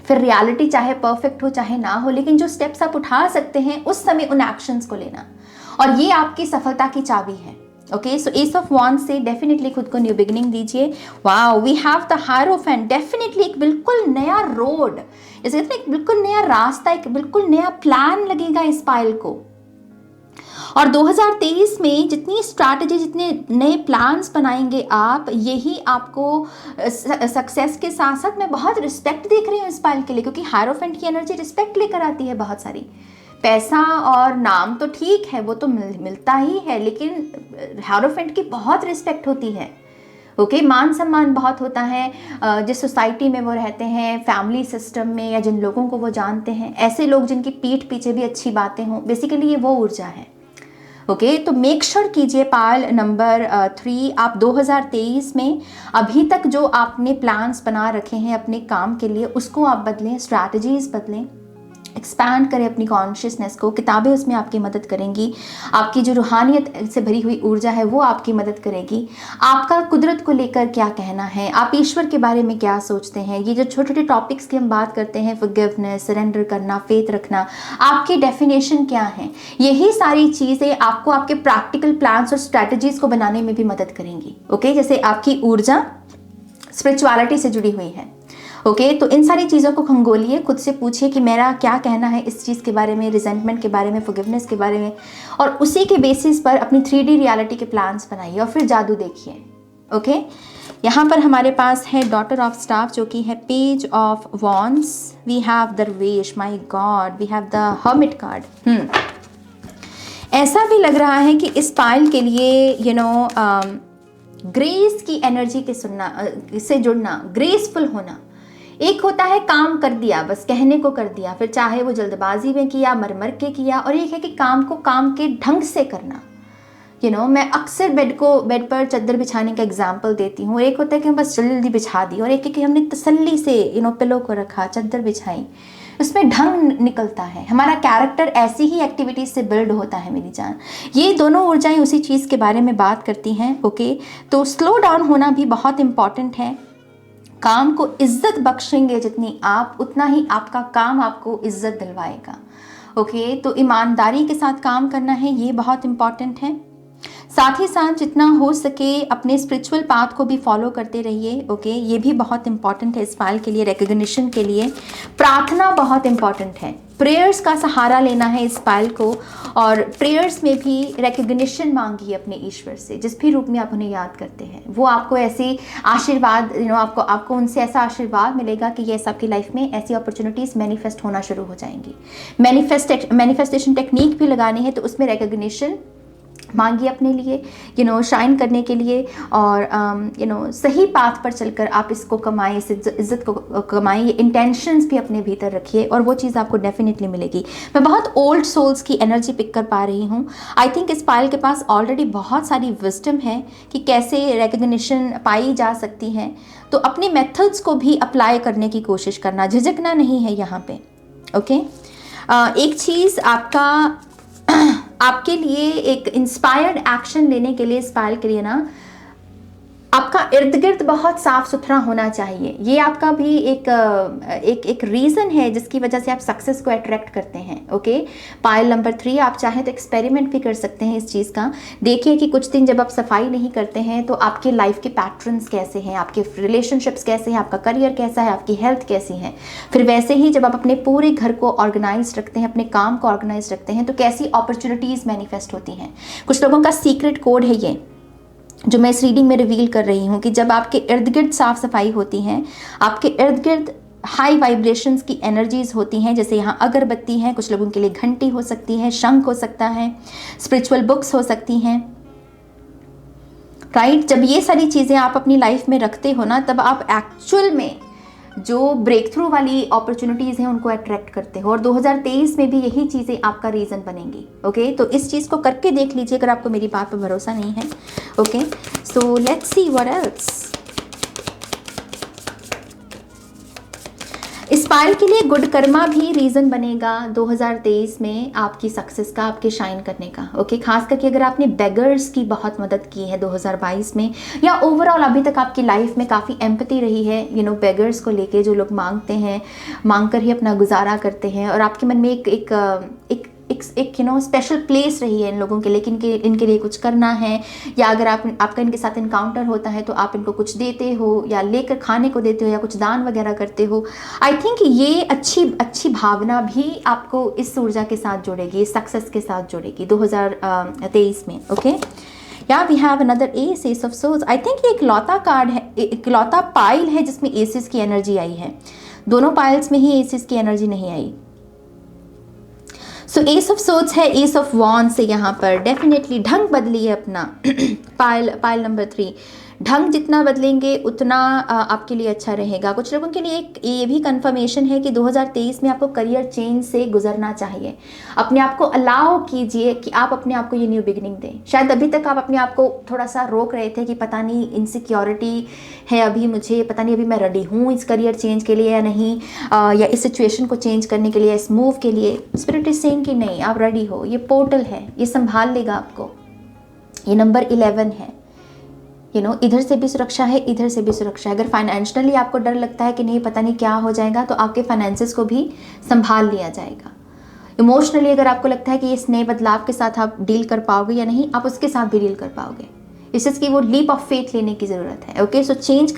फिर रियलिटी चाहे परफेक्ट हो चाहे ना हो, लेकिन जो स्टेप्स आप उठा सकते हैं उस समय उन एक्शंस को लेना, और ये आपकी सफलता की चाबी है। Okay, so ace of wand से डेफिनेटली खुद को न्यू बिगिनिंग दीजिए। Wow, we have the hierophant. Definitely एक बिल्कुल नया रोड, इसे कहते हैं एक बिल्कुल नया रास्ता, एक बिल्कुल नया प्लान लगेगा इस पाइल को। और 2023 में जितनी स्ट्रैटेजी, जितने नए प्लान्स बनाएंगे आप, यही आपको सक्सेस के साथ साथ मैं बहुत रिस्पेक्ट देख रही हूँ इस पाइल के लिए, क्योंकि हायरोफेंट की एनर्जी रिस्पेक्ट लेकर आती है बहुत सारी। पैसा और नाम तो ठीक है, वो तो मिलता ही है, लेकिन हायरोफेंट की बहुत रिस्पेक्ट होती है। ओके, मान सम्मान बहुत होता है जिस सोसाइटी में वो रहते हैं, फैमिली सिस्टम में, या जिन लोगों को वो जानते हैं, ऐसे लोग जिनकी पीठ पीछे भी अच्छी बातें हों, बेसिकली ये वो ऊर्जा है। ओके तो मेक श्योर कीजिए पायल नंबर 3 आप 2023 में अभी तक जो आपने प्लान्स बना रखे हैं अपने काम के लिए उसको आप बदलें, स्ट्रैटेजीज बदलें, एक्सपैंड करें अपनी कॉन्शियसनेस को। किताबें उसमें आपकी मदद करेंगी, आपकी जो रूहानियत से भरी हुई ऊर्जा है वो आपकी मदद करेगी। आपका कुदरत को लेकर क्या कहना है, आप ईश्वर के बारे में क्या सोचते हैं, ये जो छोटे छोटे टॉपिक्स की हम बात करते हैं, फॉरगिवनेस, सरेंडर करना, फेथ रखना, आपकी डेफिनेशन क्या है, यही सारी चीज़ें आपको आपके प्रैक्टिकल प्लान्स और स्ट्रैटेजीज को बनाने में भी मदद करेंगी। ओके जैसे आपकी ऊर्जा स्पिरिचुअलिटी से जुड़ी हुई है। ओके तो इन सारी चीज़ों को खंगोलिए, खुद से पूछिए कि मेरा क्या कहना है इस चीज़ के बारे में, रिजेंटमेंट के बारे में, फॉरगिवनेस के बारे में, और उसी के बेसिस पर अपनी 3D रियलिटी के प्लान्स बनाइए और फिर जादू देखिए। ओके यहाँ पर हमारे पास है डॉटर ऑफ स्टाफ जो कि है page of wands, we have दरवेश, my God, we have the hermit card. ऐसा भी लग रहा है कि इस पाइल के लिए ग्रेस की एनर्जी के से जुड़ना, ग्रेसफुल होना। एक होता है काम कर दिया, बस कहने को कर दिया, फिर चाहे वो जल्दबाजी में किया, मर के किया, और एक है कि काम को काम के ढंग से करना। मैं अक्सर बेड पर चादर बिछाने का एग्जाम्पल देती हूँ। एक होता है कि हम बस जल्दी बिछा दी, और एक है कि हमने तसल्ली से पिलो को रखा, चादर बिछाई, उसमें ढंग निकलता है। हमारा कैरेक्टर ऐसी ही एक्टिविटीज से बिल्ड होता है मेरी जान। ये दोनों ऊर्जाएं उसी चीज़ के बारे में बात करती हैं। ओके तो स्लो डाउन होना भी बहुत इम्पॉर्टेंट है। काम को इज्जत बख्शेंगे जितनी आप, उतना ही आपका काम आपको इज्जत दिलवाएगा। ओके तो ईमानदारी के साथ काम करना है, ये बहुत इम्पॉर्टेंट है। साथ ही साथ जितना हो सके अपने स्पिरिचुअल पाथ को भी फॉलो करते रहिए। ओके ये भी बहुत इंपॉर्टेंट है इस फाइल के लिए, रिकग्निशन के लिए। प्रार्थना बहुत इंपॉर्टेंट है, प्रेयर्स का सहारा लेना है इस फाइल को, और प्रेयर्स में भी रिकग्निशन मांगिए अपने ईश्वर से, जिस भी रूप में आप उन्हें याद करते हैं। वो आपको ऐसे आशीर्वाद आपको उनसे ऐसा आशीर्वाद मिलेगा कि ये आपकी लाइफ में ऐसी अपॉर्चुनिटीज़ मैनिफेस्ट होना शुरू हो जाएंगी। मैनिफेस्टेशन टेक्निक भी लगानी है तो उसमें रिकग्निशन मांगिए अपने लिए, शाइन करने के लिए, और सही पाथ पर चलकर आप इसको कमाएं, इस इज्जत को कमाएं। ये इंटेंशंस भी अपने भीतर रखिए और वो चीज़ आपको डेफिनेटली मिलेगी। मैं बहुत ओल्ड सोल्स की एनर्जी पिक कर पा रही हूँ। आई थिंक इस पायल के पास ऑलरेडी बहुत सारी विजडम है कि कैसे रिकग्निशन पाई जा सकती है। तो अपने मेथड्स को भी अप्लाई करने की कोशिश करना, झिझकना नहीं है यहाँ पे। ओके एक चीज़ आपके लिए एक इंस्पायर्ड एक्शन लेने के लिए, इस पायल के लिए ना, आपका इर्द गिर्द बहुत साफ सुथरा होना चाहिए। ये आपका भी एक रीज़न है जिसकी वजह से आप सक्सेस को अट्रैक्ट करते हैं। ओके पायल नंबर 3 आप चाहें तो एक्सपेरिमेंट भी कर सकते हैं इस चीज़ का। देखिए कि कुछ दिन जब आप सफाई नहीं करते हैं तो आपके लाइफ के पैटर्न्स कैसे हैं, आपके रिलेशनशिप्स कैसे हैं, आपका करियर कैसा है, आपकी हेल्थ कैसी है। फिर वैसे ही जब आप अपने पूरे घर को ऑर्गेनाइज रखते हैं, अपने काम को ऑर्गेनाइज रखते हैं, तो कैसी अपॉर्चुनिटीज़ मैनिफेस्ट होती हैं। कुछ लोगों का सीक्रेट कोड है ये जो मैं इस रीडिंग में रिवील कर रही हूँ कि जब आपके इर्द गिर्द साफ सफाई होती है, आपके इर्द गिर्द हाई वाइब्रेशंस की एनर्जीज होती हैं, जैसे यहाँ अगरबत्ती है, कुछ लोगों के लिए घंटी हो सकती है, शंख हो सकता है, स्पिरिचुअल बुक्स हो सकती हैं, राइट। जब ये सारी चीज़ें आप अपनी लाइफ में रखते हो ना, तब आप एक्चुअल में जो ब्रेक थ्रू वाली अपॉर्चुनिटीज़ हैं उनको अट्रैक्ट करते हो, और 2023 में भी यही चीज़ें आपका रीज़न बनेंगी। ओके तो इस चीज़ को करके देख लीजिए अगर आपको मेरी बात पर भरोसा नहीं है। Okay so let's see what else. इस पायल के लिए गुड कर्मा भी रीज़न बनेगा 2023 में आपकी सक्सेस का, आपके शाइन करने का। ओके खास करके अगर आपने बेगर्स की बहुत मदद की है 2022 में, या ओवरऑल अभी तक आपकी लाइफ में काफ़ी एम्पैथी रही है बेगर्स को लेके, जो लोग मांगते हैं, मांग कर ही अपना गुजारा करते हैं, और आपके मन में एक स्पेशल प्लेस रही है इन लोगों के लिए कि इनके लिए कुछ करना है, या अगर आपका इनके साथ इनकाउंटर होता है तो आप इनको कुछ देते हो, या लेकर खाने को देते हो, या कुछ दान वगैरह करते हो। आई थिंक ये अच्छी भावना भी आपको इस ऊर्जा के साथ जोड़ेगी, सक्सेस के साथ जोड़ेगी 2023 में। ओके या we have another ace of source. I think ये इकलौता कार्ड है, इकलौता पाइल है जिसमें एसेस की एनर्जी आई है। दोनों पाइल्स में ही एसेस की एनर्जी नहीं आई। सो एस ऑफ सोर्ड्स है, एस ऑफ वॉन्ड से यहाँ पर डेफिनेटली ढंग बदलिए अपना। पायल नंबर 3 ढंग जितना बदलेंगे उतना आपके लिए अच्छा रहेगा। कुछ लोगों के लिए एक ये भी कंफर्मेशन है कि 2023 में आपको करियर चेंज से गुजरना चाहिए। अपने आप को अलाउ कीजिए कि आप अपने आप को ये न्यू बिगिनिंग दें। शायद अभी तक आप अपने आप को थोड़ा सा रोक रहे थे कि पता नहीं इनसिक्योरिटी है अभी मुझे, पता नहीं अभी मैं रेडी हूँ इस करियर चेंज के लिए या नहीं, या इस सिचुएशन को चेंज करने के लिए, इस मूव के लिए। स्पिरिट इज सेइंग कि नहीं, आप रेडी हो। ये पोर्टल है, ये संभाल लेगा आपको। ये नंबर 11 है। इधर से भी सुरक्षा है, इधर से भी सुरक्षा है। अगर फाइनेंशियली आपको डर लगता है कि नहीं पता नहीं क्या हो जाएगा, तो आपके फाइनेंसेस को भी संभाल लिया जाएगा। इमोशनली अगर आपको लगता है कि इस नए बदलाव के साथ आप डील कर पाओगे या नहीं, आप उसके साथ भी डील कर पाओगे। इस चीज़ की वो लीप ऑफ फेथ लेने की ज़रूरत है। ओके, सो चेंज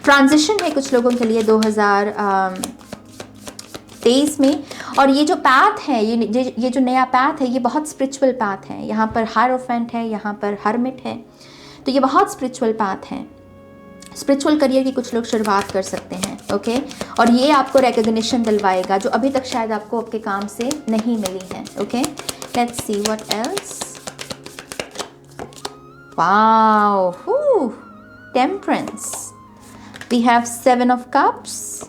ट्रांजिशन है कुछ लोगों के लिए 2023 में। और ये जो पाथ है, ये जो नया पाथ है, ये बहुत स्पिरिचुअल पाथ है। यहाँ पर हायरोफेंट है, यहाँ पर हर्मिट है, तो ये बहुत स्पिरिचुअल पाथ है। स्पिरिचुअल करियर की कुछ लोग शुरुआत कर सकते हैं। ओके, और ये आपको रिकॉग्निशन दिलवाएगा जो अभी तक शायद आपको आपके काम से नहीं मिली है। Okay, let's see what else. Wow, temperance, we have 7 of cups,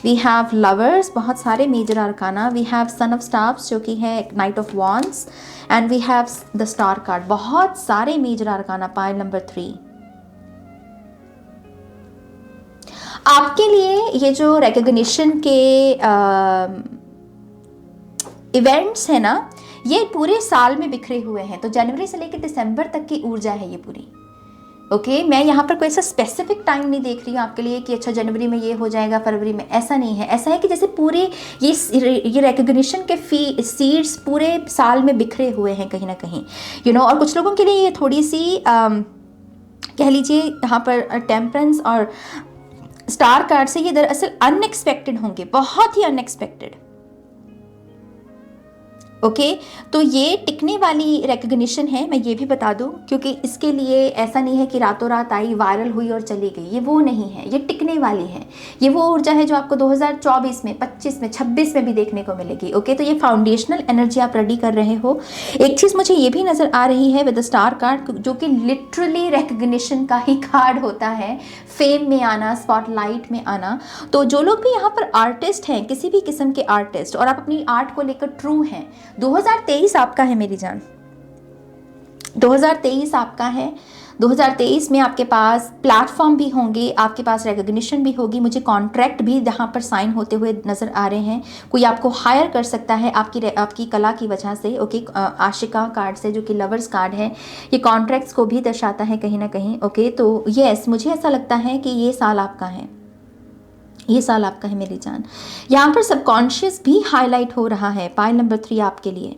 we have lovers, बहुत सारे major arcana, we have sun of staffs जो कि है knight of wands, and we have the star card. बहुत सारे मेजर आर्काना। पाइल नंबर 3 आपके लिए ये जो रिकॉग्निशन के इवेंट्स है ना, ये पूरे साल में बिखरे हुए हैं। तो जनवरी से लेकर दिसंबर तक की ऊर्जा है ये पूरी। ओके, मैं यहाँ पर कोई ऐसा स्पेसिफिक टाइम नहीं देख रही हूँ आपके लिए कि अच्छा जनवरी में ये हो जाएगा, फरवरी में। ऐसा नहीं है। ऐसा है कि जैसे पूरे ये रिकॉग्निशन के सीड्स पूरे साल में बिखरे हुए हैं कहीं ना कहीं। और कुछ लोगों के लिए ये थोड़ी सी कह लीजिए यहाँ पर टेम्परेंस और स्टार कार्ड से ये दरअसल अनएक्सपेक्टेड होंगे, बहुत ही अनएक्सपेक्टेड। ओके, तो ये टिकने वाली रिकॉग्निशन है, मैं ये भी बता दूं, क्योंकि इसके लिए ऐसा नहीं है कि रातों रात आई, वायरल हुई और चली गई। ये वो नहीं है, ये टिकने वाली है। ये वो ऊर्जा है जो आपको 2024 में, 25 में, 26 में भी देखने को मिलेगी। ओके, तो ये फाउंडेशनल एनर्जी आप रेडी कर रहे हो। एक चीज़ मुझे ये भी नज़र आ रही है विद द स्टार कार्ड, जो कि लिटरली रिकॉग्निशन का ही कार्ड होता है, फेम में आना, स्पॉटलाइट में आना। तो जो लोग भी यहाँ पर आर्टिस्ट हैं, किसी भी किस्म के आर्टिस्ट, और आप अपनी आर्ट को लेकर ट्रू हैं, 2023 आपका है मेरी जान। 2023 आपका है। 2023 में आपके पास प्लेटफॉर्म भी होंगे, आपके पास रिकॉग्निशन भी होगी। मुझे कॉन्ट्रैक्ट भी यहाँ पर साइन होते हुए नज़र आ रहे हैं। कोई आपको हायर कर सकता है आपकी कला की वजह से। ओके, आशिका कार्ड से, जो कि लवर्स कार्ड है, ये कॉन्ट्रैक्ट्स को भी दर्शाता है कहीं ना कहीं। ओके, तो यस, मुझे ऐसा लगता है कि ये साल आपका है, ये साल आपका है मेरी जान। यहाँ पर सबकॉन्शियस भी हाईलाइट हो रहा है। पाइल नंबर 3 आपके लिए।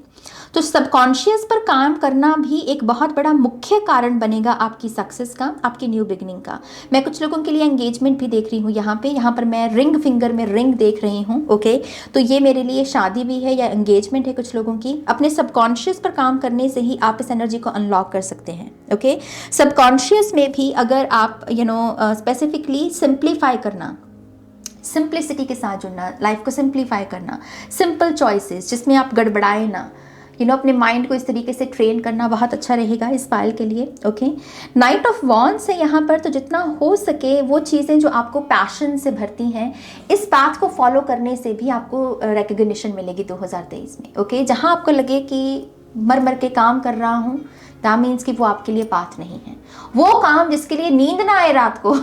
तो सबकॉन्शियस पर काम करना भी एक बहुत बड़ा मुख्य कारण बनेगा आपकी सक्सेस का, आपकी न्यू बिगिनिंग का। मैं कुछ लोगों के लिए एंगेजमेंट भी देख रही हूँ यहाँ पर मैं रिंग फिंगर में रिंग देख रही हूँ। ओके, तो ये मेरे लिए शादी भी है या एंगेजमेंट है कुछ लोगों की। अपने सबकॉन्शियस पर काम करने से ही आप इस एनर्जी को अनलॉक कर सकते हैं। ओके, सबकॉन्शियस में भी अगर आप स्पेसिफिकली सिंप्लीफाई करना, सिंप्लिसिटी के साथ जुड़ना, लाइफ को सिंप्लीफाई करना, सिंपल चॉइसेस जिसमें आप गड़बड़ाए ना, अपने माइंड को इस तरीके से ट्रेन करना बहुत अच्छा रहेगा इस पायल के लिए। ओके, नाइट ऑफ वॉन्ड्स है यहाँ पर। तो जितना हो सके वो चीज़ें जो आपको पैशन से भरती हैं, इस पाथ को फॉलो करने से भी आपको रिकॉग्निशन मिलेगी 2023 में। ओके, जहाँ आपको लगे कि मर के काम कर रहा हूँ, दैट मीन्स कि वो आपके लिए पाथ नहीं है। वो काम जिसके लिए नींद ना आए रात को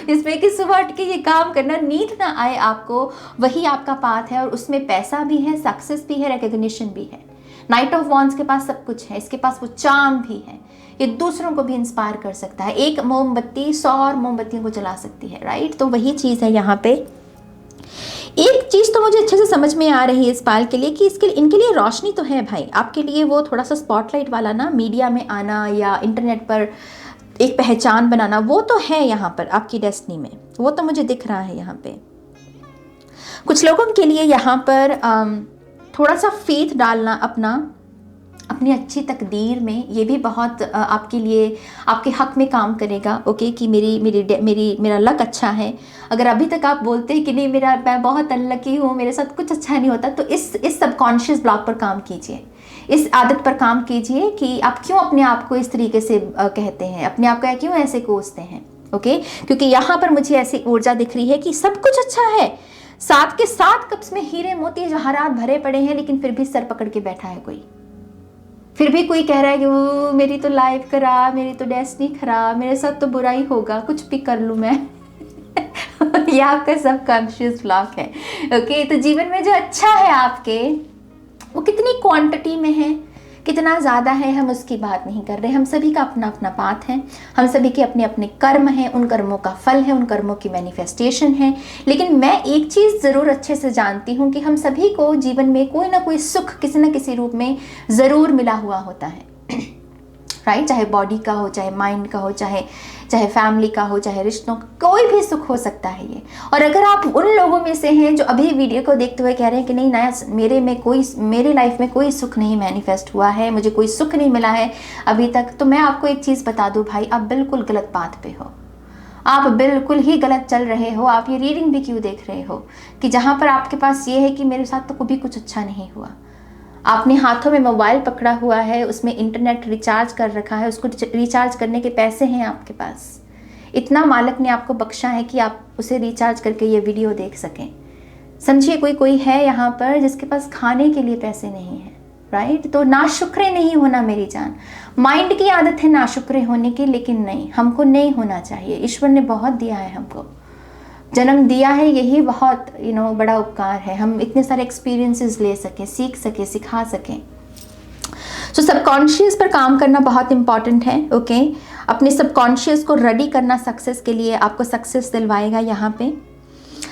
जिसमें कि सुबह उठ के ये काम करना, नींद ना आए आपको, वही आपका पाथ है। और उसमें पैसा भी है, सक्सेस भी है, रिकॉग्निशन भी है। नाइट ऑफ वॉन्ड्स के पास सब कुछ है, इसके पास वो चार्म भी है, ये दूसरों को भी इंस्पायर कर सकता है। एक मोमबत्ती 100 और मोमबत्तियों को जला सकती है, राइट। तो वही चीज़ है यहाँ पे। एक चीज़ तो मुझे अच्छे से समझ में आ रही है इस पाल के लिए कि इनके लिए रोशनी तो है भाई। आपके लिए वो थोड़ा सा स्पॉटलाइट वाला ना, मीडिया में आना या इंटरनेट पर एक पहचान बनाना, वो तो है यहाँ पर आपकी डेस्टिनी में, वो तो मुझे दिख रहा है यहाँ पे। कुछ लोगों के लिए यहाँ पर थोड़ा सा फेथ डालना अपना अपनी अच्छी तकदीर में, ये भी बहुत आपके लिए, आपके हक में काम करेगा। ओके, कि मेरा लक अच्छा है। अगर अभी तक आप बोलते हैं कि नहीं मैं बहुत अनलकी हूँ, मेरे साथ कुछ अच्छा नहीं होता, तो इस सबकॉन्शियस ब्लॉक पर काम कीजिए, इस आदत पर काम कीजिए कि आप क्यों अपने आप को इस तरीके से कहते हैं, अपने आप को क्यों ऐसे कोसते हैं। ओके, क्योंकि यहाँ पर मुझे ऐसी ऊर्जा दिख रही है कि सब कुछ अच्छा है, साथ के साथ कप्स में हीरे मोती जवाहरात भरे पड़े हैं, लेकिन फिर भी सर पकड़ के बैठा है कोई, फिर भी कोई कह रहा है कि वो मेरी तो लाइफ खराब, मेरी तो डेस्टिनी खराब, मेरे साथ तो बुरा ही होगा, कुछ भी कर लूँ मैं। ये आपका सबकॉन्शियस ब्लॉक है। ओके, तो जीवन में जो अच्छा है आपके, वो कितनी क्वांटिटी में है, कितना ज़्यादा है, हम उसकी बात नहीं कर रहे। हम सभी का अपना अपना पाथ है, हम सभी के अपने अपने कर्म हैं, उन कर्मों का फल है, उन कर्मों की मैनिफेस्टेशन है। लेकिन मैं एक चीज़ ज़रूर अच्छे से जानती हूँ कि हम सभी को जीवन में कोई ना कोई सुख किसी न किसी रूप में ज़रूर मिला हुआ होता है। राइट, चाहे बॉडी का हो, चाहे माइंड का हो, चाहे फैमिली का हो, चाहे रिश्तों का, कोई भी सुख हो सकता है ये। और अगर आप उन लोगों में से हैं जो अभी वीडियो को देखते हुए कह रहे हैं कि नहीं नया, मेरे लाइफ में कोई सुख नहीं मैनिफेस्ट हुआ है, मुझे कोई सुख नहीं मिला है अभी तक, तो मैं आपको एक चीज़ बता दूं भाई, आप बिल्कुल गलत पाथ पे हो, आप बिल्कुल ही गलत चल रहे हो। आप ये रीडिंग भी क्यों देख रहे हो कि जहाँ पर आपके पास ये है कि मेरे साथ तो कभी कुछ अच्छा नहीं हुआ। आपने हाथों में मोबाइल पकड़ा हुआ है, उसमें इंटरनेट रिचार्ज कर रखा है, उसको रिचार्ज करने के पैसे हैं आपके पास, इतना मालिक ने आपको बख्शा है कि आप उसे रिचार्ज करके ये वीडियो देख सकें। समझिए, कोई है यहाँ पर जिसके पास खाने के लिए पैसे नहीं है। राइट, तो नाशुक्रे नहीं होना मेरी जान। माइंड की आदत है नाशुक्रे होने की, लेकिन नहीं, हमको नहीं होना चाहिए। ईश्वर ने बहुत दिया है, हमको जन्म दिया है, यही बहुत बड़ा उपकार है। हम इतने सारे एक्सपीरियंसेस ले सकें, सीख सकें, सिखा सकें। तो सबकॉन्शियस पर काम करना बहुत इंपॉर्टेंट है। ओके, अपने सबकॉन्शियस को रेडी करना सक्सेस के लिए, आपको सक्सेस दिलवाएगा यहाँ पे।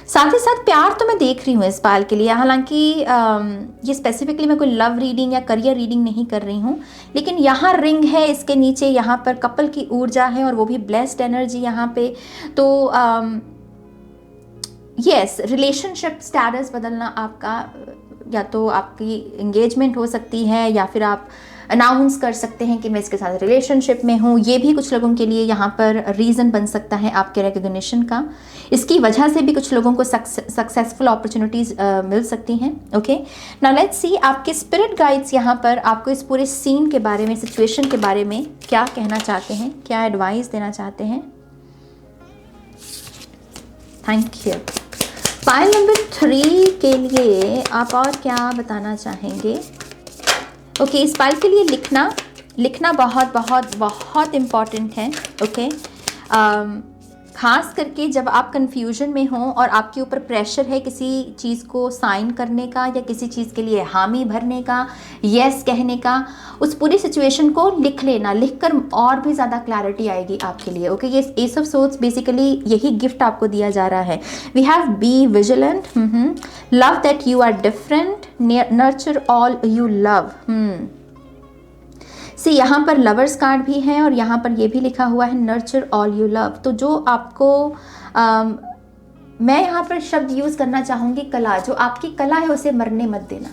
साथ ही साथ प्यार तो मैं देख रही हूँ इस बाल के लिए, हालांकि ये स्पेसिफिकली मैं कोई लव रीडिंग या करियर रीडिंग नहीं कर रही हूँ, लेकिन यहाँ रिंग है, इसके नीचे यहाँ पर कपल की ऊर्जा है, और वो भी ब्लेस्ड एनर्जी यहाँ पे। तो यस, रिलेशनशिप स्टेटस बदलना आपका, या तो आपकी एंगेजमेंट हो सकती है, या फिर आप अनाउंस कर सकते हैं कि मैं इसके साथ रिलेशनशिप में हूँ। ये भी कुछ लोगों के लिए यहाँ पर रीज़न बन सकता है आपके रिकग्निशन का। इसकी वजह से भी कुछ लोगों को सक्सेसफुल अपॉर्चुनिटीज़ मिल सकती हैं। ओके, नाउ लेट्स सी आपके स्पिरिट गाइड्स यहाँ पर आपको इस पूरे सीन के बारे में, सिचुएशन के बारे में क्या कहना चाहते हैं, क्या एडवाइस देना चाहते हैं। Thank you. फाइल नंबर 3 के लिए आप और क्या बताना चाहेंगे। ओके, इस फाइल के लिए लिखना बहुत बहुत बहुत इम्पॉर्टेंट है। ओके, ख़ास करके जब आप कंफ्यूजन में हों और आपके ऊपर प्रेशर है किसी चीज़ को साइन करने का, या किसी चीज़ के लिए हामी भरने का, यस कहने का, उस पूरी सिचुएशन को लिख लेना। लिखकर और भी ज़्यादा क्लैरिटी आएगी आपके लिए। ओके, ये एस ऑफ सोर्ड्स बेसिकली यही गिफ्ट आपको दिया जा रहा है। We have be vigilant, love that you are different, nurture all you love. See, यहाँ पर लवर्स कार्ड भी है, और यहाँ पर ये भी लिखा हुआ है नर्चर ऑल यू लव। तो जो आपको मैं यहाँ पर शब्द यूज़ करना चाहूँगी कला, जो आपकी कला है उसे मरने मत देना।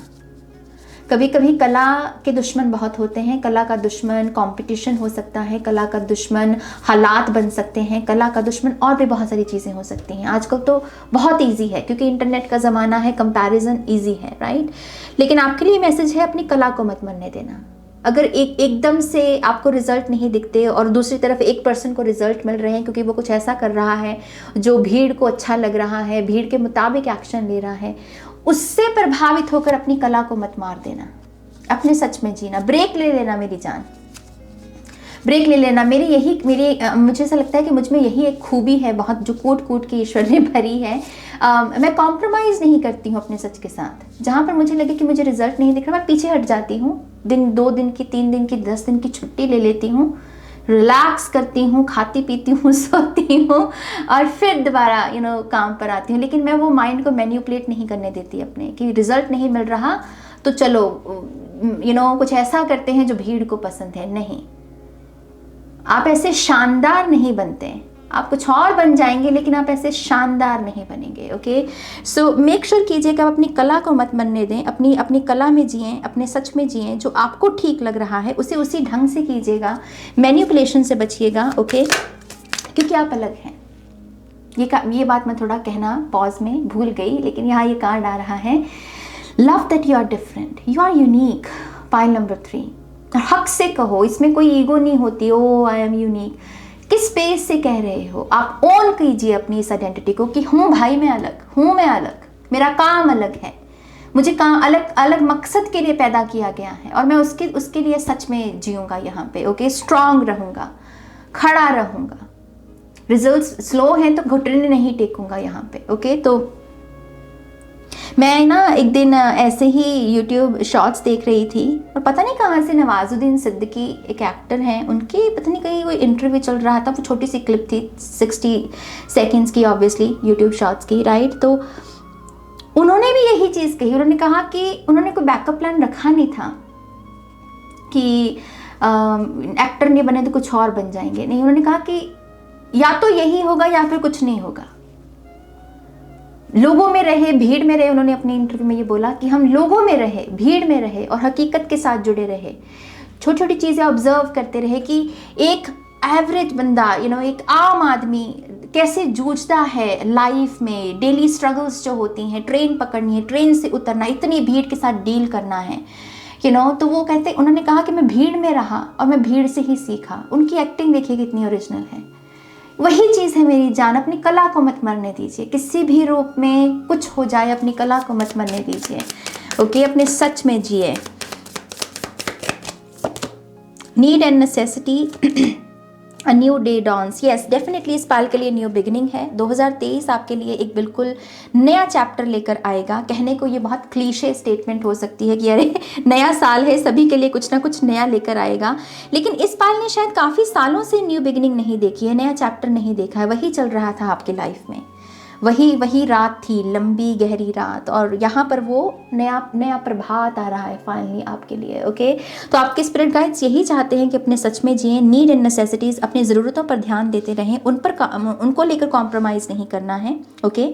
कभी कभी कला के दुश्मन बहुत होते हैं। कला का दुश्मन कंपटीशन हो सकता है, कला का दुश्मन हालात बन सकते हैं, कला का दुश्मन और भी बहुत सारी चीज़ें हो सकती हैं। आजकल तो बहुत इजी है क्योंकि इंटरनेट का ज़माना है, कंपैरिजन इजी है, राइट। लेकिन आपके लिए मैसेज है, अपनी कला को मत मरने देना। अगर एकदम से आपको रिजल्ट नहीं दिखते और दूसरी तरफ एक पर्सन को रिजल्ट मिल रहे हैं क्योंकि वो कुछ ऐसा कर रहा है जो भीड़ को अच्छा लग रहा है, भीड़ के मुताबिक एक्शन ले रहा है, उससे प्रभावित होकर अपनी कला को मत मार देना। अपने सच में जीना, ब्रेक ले लेना मेरी जान, ब्रेक ले लेना। मुझे ऐसा लगता है कि मुझ में यही एक खूबी है बहुत, जो कूट कूट के ईश्वर ने भरी है। मैं कॉम्प्रोमाइज़ नहीं करती हूँ अपने सच के साथ। जहाँ पर मुझे लगे कि मुझे रिजल्ट नहीं दिख रहा, मैं पीछे हट जाती हूँ। 2 दिन की, 3 दिन की, 10 दिन की छुट्टी ले लेती हूँ, रिलैक्स करती हूँ, खाती पीती हूँ, सोती हूँ, और फिर दोबारा काम पर आती हूँ। लेकिन मैं वो माइंड को मैन्युपुलेट नहीं करने देती अपने, कि रिजल्ट नहीं मिल रहा तो चलो कुछ ऐसा करते हैं जो भीड़ को पसंद है। नहीं, आप ऐसे शानदार नहीं बनते। आप कुछ और बन जाएंगे, लेकिन आप ऐसे शानदार नहीं बनेंगे। ओके, सो मेक श्योर कीजिएगा आप अपनी कला को मत मरने दें, अपनी कला में जिएं, अपने सच में जिएं, जो आपको ठीक लग रहा है उसे उसी ढंग से कीजिएगा, मैनिपुलेशन से बचिएगा। ओके, क्योंकि आप अलग हैं। ये बात मैं थोड़ा कहना पॉज में भूल गई, लेकिन यहाँ ये कार्ड आ रहा है, love that you are different, you are unique. Pile number 3, और हक से कहो, इसमें कोई ईगो नहीं होती, ओ आई एम यूनिक। किस स्पेस से कह रहे हो आप? ओन कीजिए अपनी इस आइडेंटिटी को कि हूँ भाई, मैं अलग हूँ, मैं अलग, मेरा काम अलग है, मुझे काम अलग अलग मकसद के लिए पैदा किया गया है, और मैं उसके लिए सच में जीऊँगा यहाँ पे। ओके, स्ट्रांग रहूँगा, खड़ा रहूँगा, रिजल्ट्स स्लो हैं तो घुटने नहीं टेकूंगा यहाँ पे। ओके, तो मैं ना एक दिन ऐसे ही YouTube शॉर्ट्स देख रही थी, और पता नहीं कहाँ से नवाजुद्दीन सिद्दीकी एक एक्टर हैं, उनके पता नहीं कहीं कोई इंटरव्यू चल रहा था, वो छोटी सी क्लिप थी 60 सेकेंड्स की, ऑब्वियसली YouTube शॉर्ट्स की, राइट। तो उन्होंने भी यही चीज़ कही, उन्होंने कहा कि उन्होंने कोई बैकअप प्लान रखा नहीं था कि एक्टर नहीं बने तो कुछ और बन जाएंगे, नहीं, उन्होंने कहा कि या तो यही होगा या फिर कुछ नहीं होगा। लोगों में रहे, भीड़ में रहे, उन्होंने अपने इंटरव्यू में ये बोला कि हम लोगों में रहे, भीड़ में रहे और हकीकत के साथ जुड़े रहे, छोटी छोटी चीज़ें ऑब्जर्व करते रहे कि एक एवरेज बंदा, एक आम आदमी कैसे जूझता है लाइफ में, डेली स्ट्रगल्स जो होती हैं, ट्रेन पकड़नी है, ट्रेन से उतरना, इतनी भीड़ के साथ डील करना है, तो वो कहते, उन्होंने कहा कि मैं भीड़ में रहा और मैं भीड़ से ही सीखा। उनकी एक्टिंग देखिए कितनी ओरिजिनल है। वही चीज़ है मेरी जान, अपनी कला को मत मरने दीजिए, किसी भी रूप में कुछ हो जाए, अपनी कला को मत मरने दीजिए। ओके, अपने सच में जिए। Need and necessity, a new day dawns. Yes, definitely इस पाल के लिए न्यू बिगिनिंग है। 2023 आपके लिए एक बिल्कुल नया चैप्टर लेकर आएगा। कहने को ये बहुत क्लीशे स्टेटमेंट हो सकती है कि अरे नया साल है, सभी के लिए कुछ ना कुछ नया लेकर आएगा, लेकिन इस पाल ने शायद काफ़ी सालों से न्यू बिगिनिंग नहीं देखी है, नया चैप्टर नहीं देखा है। वही चल रहा था आपकी लाइफ में, वही रात थी, लंबी गहरी रात, और यहाँ पर वो नया प्रभात आ रहा है फाइनली आपके लिए। ओके, तो आपके स्पिरिट गाइड्स यही चाहते हैं कि अपने सच में जिए, नीड एंड नेसेसिटीज़, अपनी ज़रूरतों पर ध्यान देते रहें, उनको लेकर कॉम्प्रोमाइज़ नहीं करना है। ओके,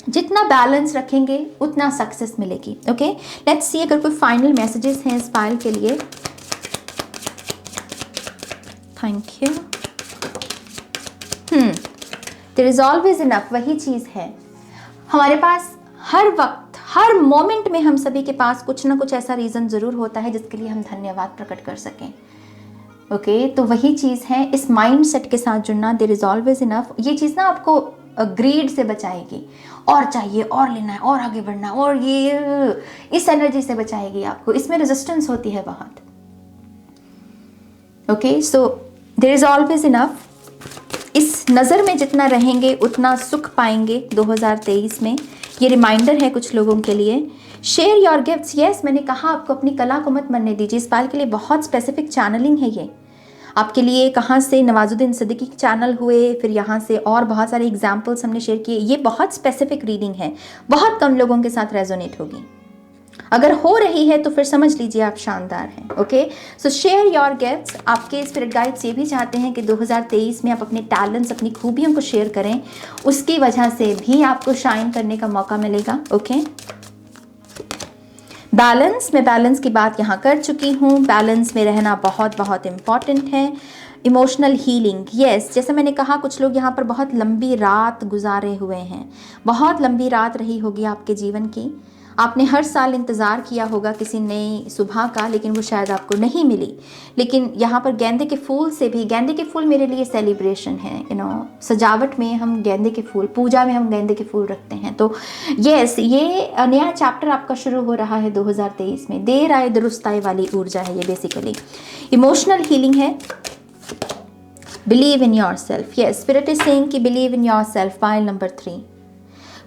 जितना बैलेंस रखेंगे उतना सक्सेस मिलेगी। ओके, लेट्स सी अगर कोई फाइनल मैसेजेस हैं इस फाइल के लिए। Thank you. There is always enough, वही चीज़ है हमारे पास। हर वक्त, हर मोमेंट में हम सभी के पास कुछ ना कुछ ऐसा रीज़न ज़रूर होता है जिसके लिए हम धन्यवाद प्रकट कर सकें। ओके, तो वही चीज़ है, इस माइंड सेट के साथ जुड़ना, देयर इज ऑलवेज इनफ। ये चीज़ ना आपको ग्रीड से बचाएगी, और चाहिए, और लेना है, और आगे बढ़ना, और ये इस एनर्जी से बचाएगी आपको। इसमें रेजिस्टेंस होती है बहुत। Okay, so there is always enough. इस नज़र में जितना रहेंगे उतना सुख पाएंगे 2023 में। ये रिमाइंडर है कुछ लोगों के लिए। Share your gifts. यस, मैंने कहा आपको अपनी कला को मत मरने दीजिए। इस पाल के लिए बहुत स्पेसिफिक चैनलिंग है ये आपके लिए। कहाँ से नवाजुद्दीन सिद्दीकी चैनल हुए, फिर यहाँ से और बहुत सारे एग्जाम्पल्स हमने शेयर किए। ये बहुत स्पेसिफिक रीडिंग है, बहुत कम लोगों के साथ रेजोनेट होगी। अगर हो रही है तो फिर समझ लीजिए आप शानदार हैं। Okay, so share your gifts. आपके स्पिरिट गाइड्स ये भी चाहते हैं कि 2023 में आप अपने टैलेंट्स, अपनी खूबियों को शेयर करें, उसकी वजह से भी आपको शाइन करने का मौका मिलेगा। ओके, बैलेंस, मैं बैलेंस की बात यहाँ कर चुकी हूँ। बैलेंस में रहना बहुत बहुत इम्पॉर्टेंट है। Emotional healing. यस, जैसा मैंने कहा कुछ लोग यहाँ पर बहुत लंबी रात गुजारे हुए हैं, बहुत लंबी रात रही होगी आपके जीवन की। आपने हर साल इंतज़ार किया होगा किसी नई सुबह का, लेकिन वो शायद आपको नहीं मिली। लेकिन यहाँ पर गेंदे के फूल से भी, गेंदे के फूल मेरे लिए सेलिब्रेशन है। सजावट में हम गेंदे के फूल, पूजा में हम गेंदे के फूल रखते हैं। तो यस, ये नया चैप्टर आपका शुरू हो रहा है 2023 में। देर आए दुरुस्त आए वाली ऊर्जा है ये बेसिकली। इमोशनल हीलिंग है। Believe in your self. Yes, spirit is saying कि believe in your self. Pile number 3।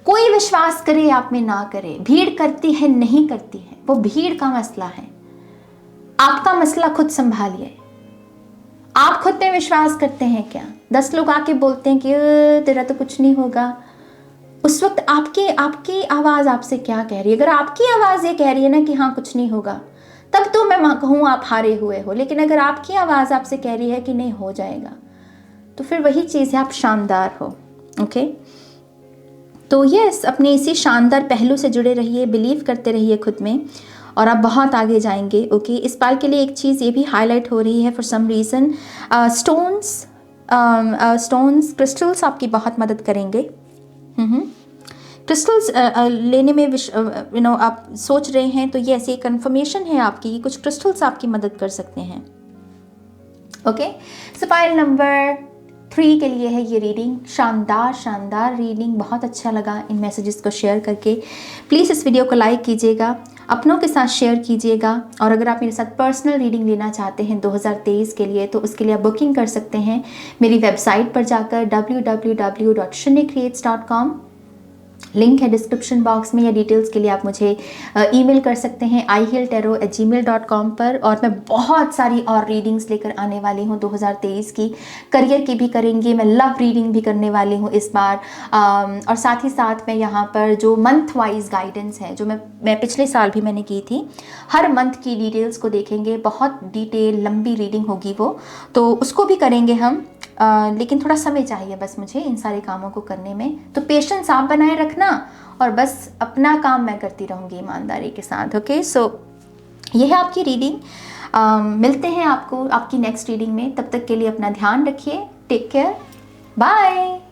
कोई विश्वास करे आप में ना करे, भीड़ करती है नहीं करती है, वो भीड़ का मसला है। आपका मसला खुद संभालिए। आप खुद पे विश्वास करते हैं क्या? 10 लोग आके बोलते हैं कि तेरा तो कुछ नहीं होगा, उस वक्त आपकी आवाज़ आपसे क्या कह रही है? अगर आपकी आवाज़ ये कह रही है ना कि हाँ कुछ नहीं होगा, तब तो मैं कहूँ आप हारे हुए हो। लेकिन अगर आपकी आवाज़ आपसे कह रही है कि नहीं हो जाएगा, तो फिर वही चीज़ है, आप शानदार हो। ओके, तो यस, अपने इसी शानदार पहलू से जुड़े रहिए, बिलीव करते रहिए खुद में, और आप बहुत आगे जाएंगे। ओके, इस बार के लिए एक चीज़ ये भी हाईलाइट हो रही है for some reason, stones crystals आपकी बहुत मदद करेंगे। क्रिस्टल्स लेने में आप सोच रहे हैं, तो यस, ये कंफर्मेशन है आपकी कि कुछ क्रिस्टल्स आपकी मदद कर सकते हैं। ओके, सो फाइल नंबर 3 के लिए है ये रीडिंग। शानदार शानदार रीडिंग, बहुत अच्छा लगा इन मैसेजेस को शेयर करके। प्लीज़ इस वीडियो को लाइक कीजिएगा, अपनों के साथ शेयर कीजिएगा, और अगर आप मेरे साथ पर्सनल रीडिंग लेना चाहते हैं 2023 के लिए, तो उसके लिए आप बुकिंग कर सकते हैं मेरी वेबसाइट पर जाकर www.shunnycreates.com। लिंक है डिस्क्रिप्शन बॉक्स में, या डिटेल्स के लिए आप मुझे ईमेल कर सकते हैं ihilltarot@gmail.com पर। और मैं बहुत सारी और रीडिंग्स लेकर आने वाली हूँ 2023 की, करियर की भी करेंगे, मैं लव रीडिंग भी करने वाली हूँ इस बार। और साथ ही साथ मैं यहाँ पर जो मंथ वाइज गाइडेंस है, जो मैं पिछले साल भी मैंने की थी, हर मंथ की डिटेल्स को देखेंगे, बहुत डिटेल लंबी रीडिंग होगी वो, तो उसको भी करेंगे हम। लेकिन थोड़ा समय चाहिए बस मुझे इन सारे कामों को करने में, तो पेशेंस आप बनाए रखना, और बस अपना काम मैं करती रहूँगी ईमानदारी के साथ। ओके, सो ये है आपकी रीडिंग। मिलते हैं आपको आपकी नेक्स्ट रीडिंग में, तब तक के लिए अपना ध्यान रखिए। Take care, bye.